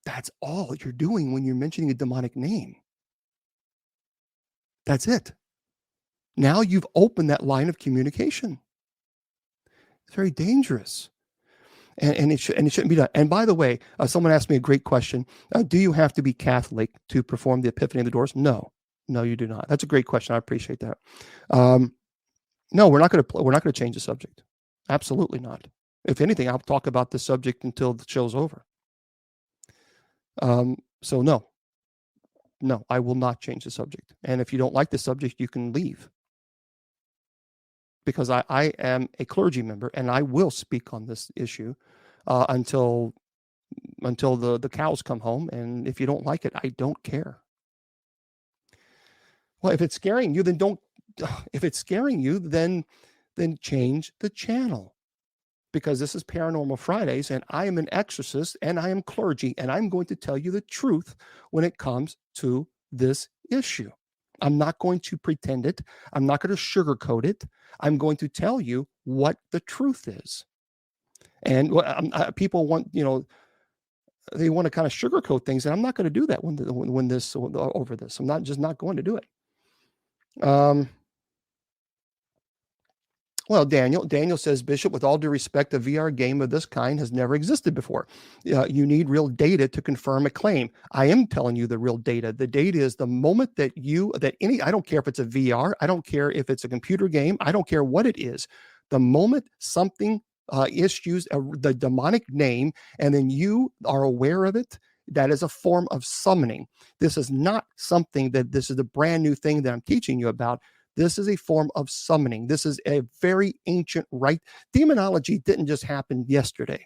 That's all you're doing when you're mentioning a demonic name. That's it. Now you've opened that line of communication. It's very dangerous. And it shouldn't be done. And by the way, someone asked me a great question. Do you have to be Catholic to perform the Epiphany of the Doors? No, you do not. That's a great question. I appreciate that. No, we're not going to change the subject. Absolutely not. If anything, I'll talk about the subject until the show's over. So no, I will not change the subject. And if you don't like the subject, you can leave. Because I am a clergy member and I will speak on this issue until the cows come home. And if you don't like it, I don't care. Well, if it's scaring you, then don't. If it's scaring you, then change the channel. Because this is Paranormal Fridays and I am an exorcist and I am clergy and I'm going to tell you the truth when it comes to this issue. I'm not going to pretend it. I'm not going to sugarcoat it. I'm going to tell you what the truth is. And people want, they want to kind of sugarcoat things, and I'm not going to do that over this. I'm not going to do it. Well, Daniel says, Bishop, with all due respect, a VR game of this kind has never existed before. You need real data to confirm a claim. I am telling you the real data. The data is the moment I don't care if it's a VR, I don't care if it's a computer game, I don't care what it is. The moment something issues the demonic name and then you are aware of it, that is a form of summoning. This is not something this is a brand new thing that I'm teaching you about. This is a form of summoning. This is a very ancient rite. Demonology didn't just happen yesterday.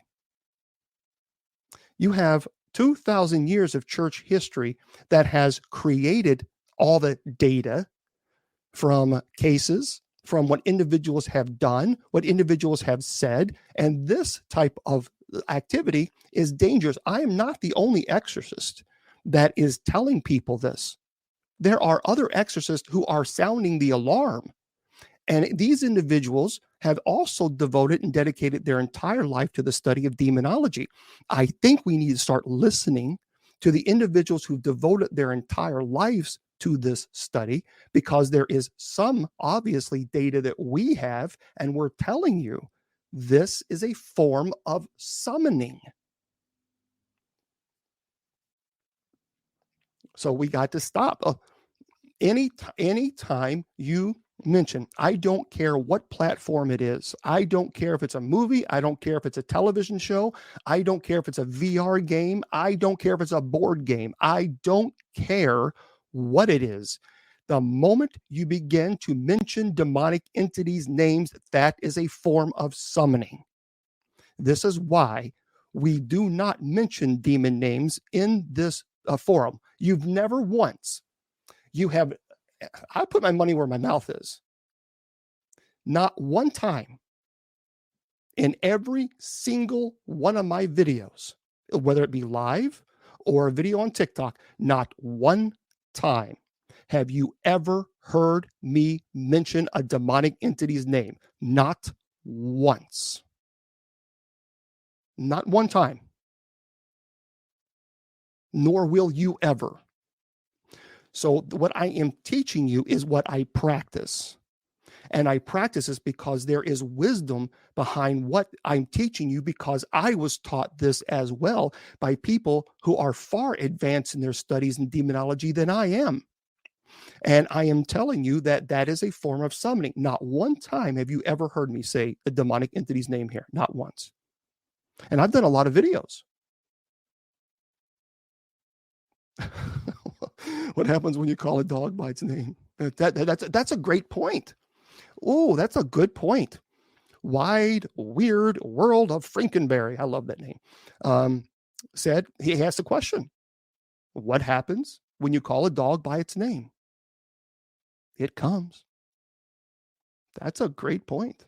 You have 2,000 years of church history that has created all the data from cases, from what individuals have done, what individuals have said, and this type of activity is dangerous. I am not the only exorcist that is telling people this. there are other exorcists who are sounding the alarm. And these individuals have also devoted and dedicated their entire life to the study of demonology. I think we need to start listening to the individuals who devoted their entire lives to this study, because there is some obviously data that we have, and we're telling you this is a form of summoning. So we got to stop. Anytime you mention, I don't care what platform it is. I don't care if it's a movie. I don't care if it's a television show. I don't care if it's a VR game. I don't care if it's a board game. I don't care what it is. The moment you begin to mention demonic entities' names, that is a form of summoning. This is why we do not mention demon names in this forum. You've never once, I put my money where my mouth is. Not one time in every single one of my videos, whether it be live or a video on TikTok, not one time have you ever heard me mention a demonic entity's name. Not once. Not one time. Nor will you ever. So what I am teaching you is what I practice. And I practice this because there is wisdom behind what I'm teaching you, because I was taught this as well by people who are far advanced in their studies in demonology than I am. And I am telling you that that is a form of summoning. Not one time have you ever heard me say a demonic entity's name here. Not once. And I've done a lot of videos. What happens when you call a dog by its name? That's a great point. Oh, that's a good point. Wide, weird world of Frankenberry. I love that name. Said he asked a question. What happens when you call a dog by its name? It comes. That's a great point.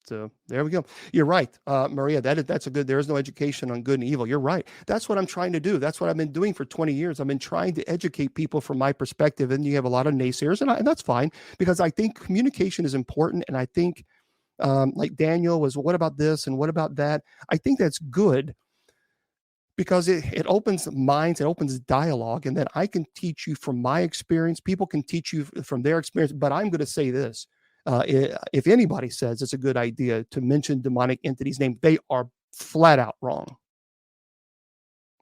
So there we go. You're right, Maria. That's a good. There is no education on good and evil. You're right. That's what I'm trying to do. That's what I've been doing for 20 years. I've been trying to educate people from my perspective. And you have a lot of naysayers, and that's fine, because I think communication is important. And I think, like Daniel was, what about this and what about that? I think that's good, because it opens minds, it opens dialogue, and then I can teach you from my experience. People can teach you from their experience. But I'm going to say this. If anybody says it's a good idea to mention demonic entities' name, they are flat out wrong.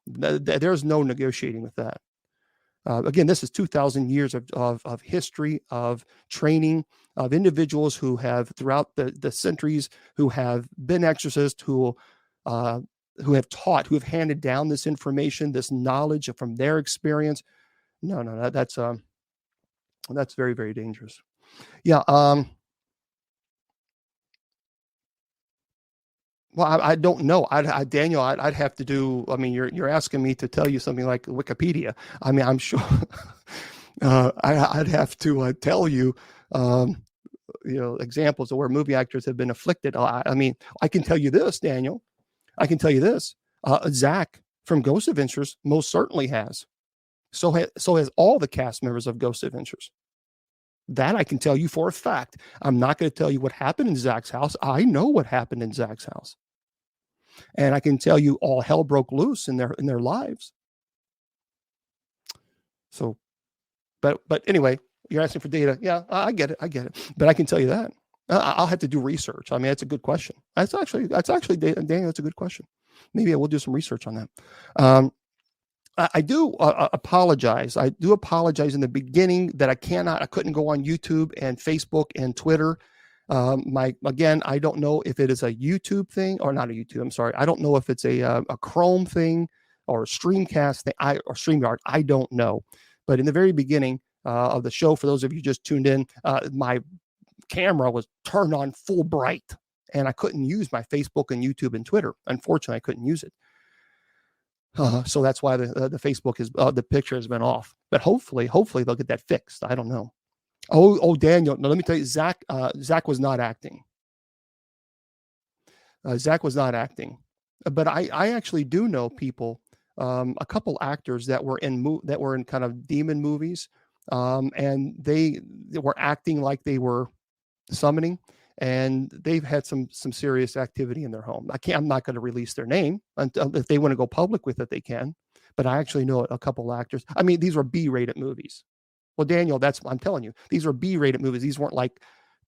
There's no negotiating with that. Again, this is 2,000 years of history, of training, of individuals who have, throughout the centuries, who have been exorcists, who have taught, who have handed down this information, this knowledge from their experience. No, that's very, very dangerous. Yeah. Well, I don't know. Daniel, I'd have to do. I mean, you're asking me to tell you something like Wikipedia. I mean, I'm sure I'd have to tell you, examples of where movie actors have been afflicted. I mean, I can tell you this, Daniel. I can tell you this. Zach from Ghost Adventures most certainly has. So has all the cast members of Ghost Adventures. That I can tell you for a fact. I'm not going to tell you what happened in Zach's house. I know what happened in Zach's house. And I can tell you all hell broke loose in their lives. So, but anyway, you're asking for data. Yeah, I get it. But I can tell you that. I'll have to do research. I mean, that's a good question. That's actually Daniel, that's a good question. Maybe I will do some research on that. I do apologize. I do apologize in the beginning that I couldn't go on YouTube and Facebook and Twitter. Again, I don't know if it is a YouTube thing or not a YouTube. I'm sorry. I don't know if it's a Chrome thing or a Streamcast thing or StreamYard. I don't know. But in the very beginning of the show, for those of you just tuned in, my camera was turned on full bright, and I couldn't use my Facebook and YouTube and Twitter. Unfortunately, I couldn't use it. So that's why the Facebook is the picture has been off. But hopefully they'll get that fixed. I don't know. Oh, Daniel. No, let me tell you, Zach was not acting. Zach was not acting. But I actually do know people a couple actors that were in kind of demon movies, and they were acting like they were summoning, and they've had some serious activity in their home. I'm not going to release their name until, if they want to go public with it, they can. But I actually know a couple actors. I mean, these were B-rated movies. Well, Daniel, I'm telling you, these were B-rated movies. These weren't like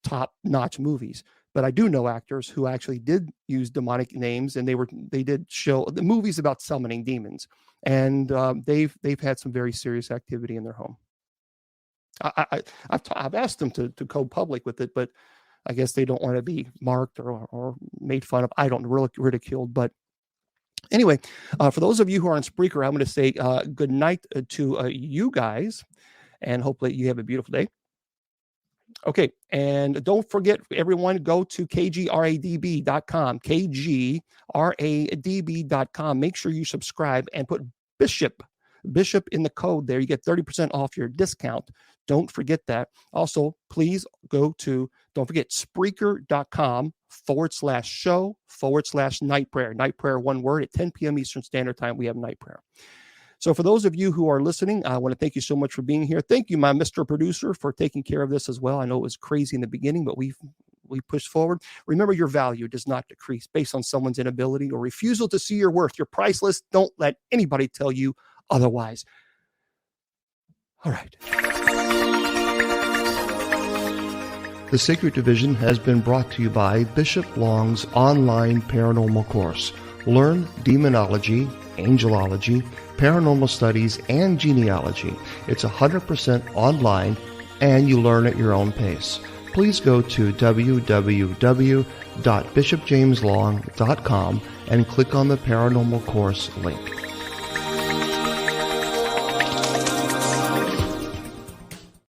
top-notch movies. But I do know actors who actually did use demonic names, and they did show the movies about summoning demons, and they've had some very serious activity in their home. I've asked them to go public with it, but I guess they don't want to be marked or made fun of. I don't really ridiculed, but anyway, for those of you who are on Spreaker, I'm going to say good night to you guys, and hopefully you have a beautiful day. Okay, and don't forget, everyone, go to kgradb.com, kgradb.com. Make sure you subscribe and put Bishop in the code there. You get 30% off your discount. Don't forget that. Also, please don't forget Spreaker.com/show/night prayer. Night prayer, one word, at 10 p.m. Eastern Standard Time. We have night prayer. So for those of you who are listening, I want to thank you so much for being here. Thank you, my Mr. Producer, for taking care of this as well. I know it was crazy in the beginning, but we pushed forward. Remember, your value does not decrease based on someone's inability or refusal to see your worth. You're priceless. Don't let anybody tell you otherwise. All right. The Sacred Division has been brought to you by Bishop Long's online paranormal course. Learn demonology, angelology, paranormal studies, and genealogy. It's 100% online, and you learn at your own pace. Please go to www.bishopjameslong.com and click on the paranormal course link.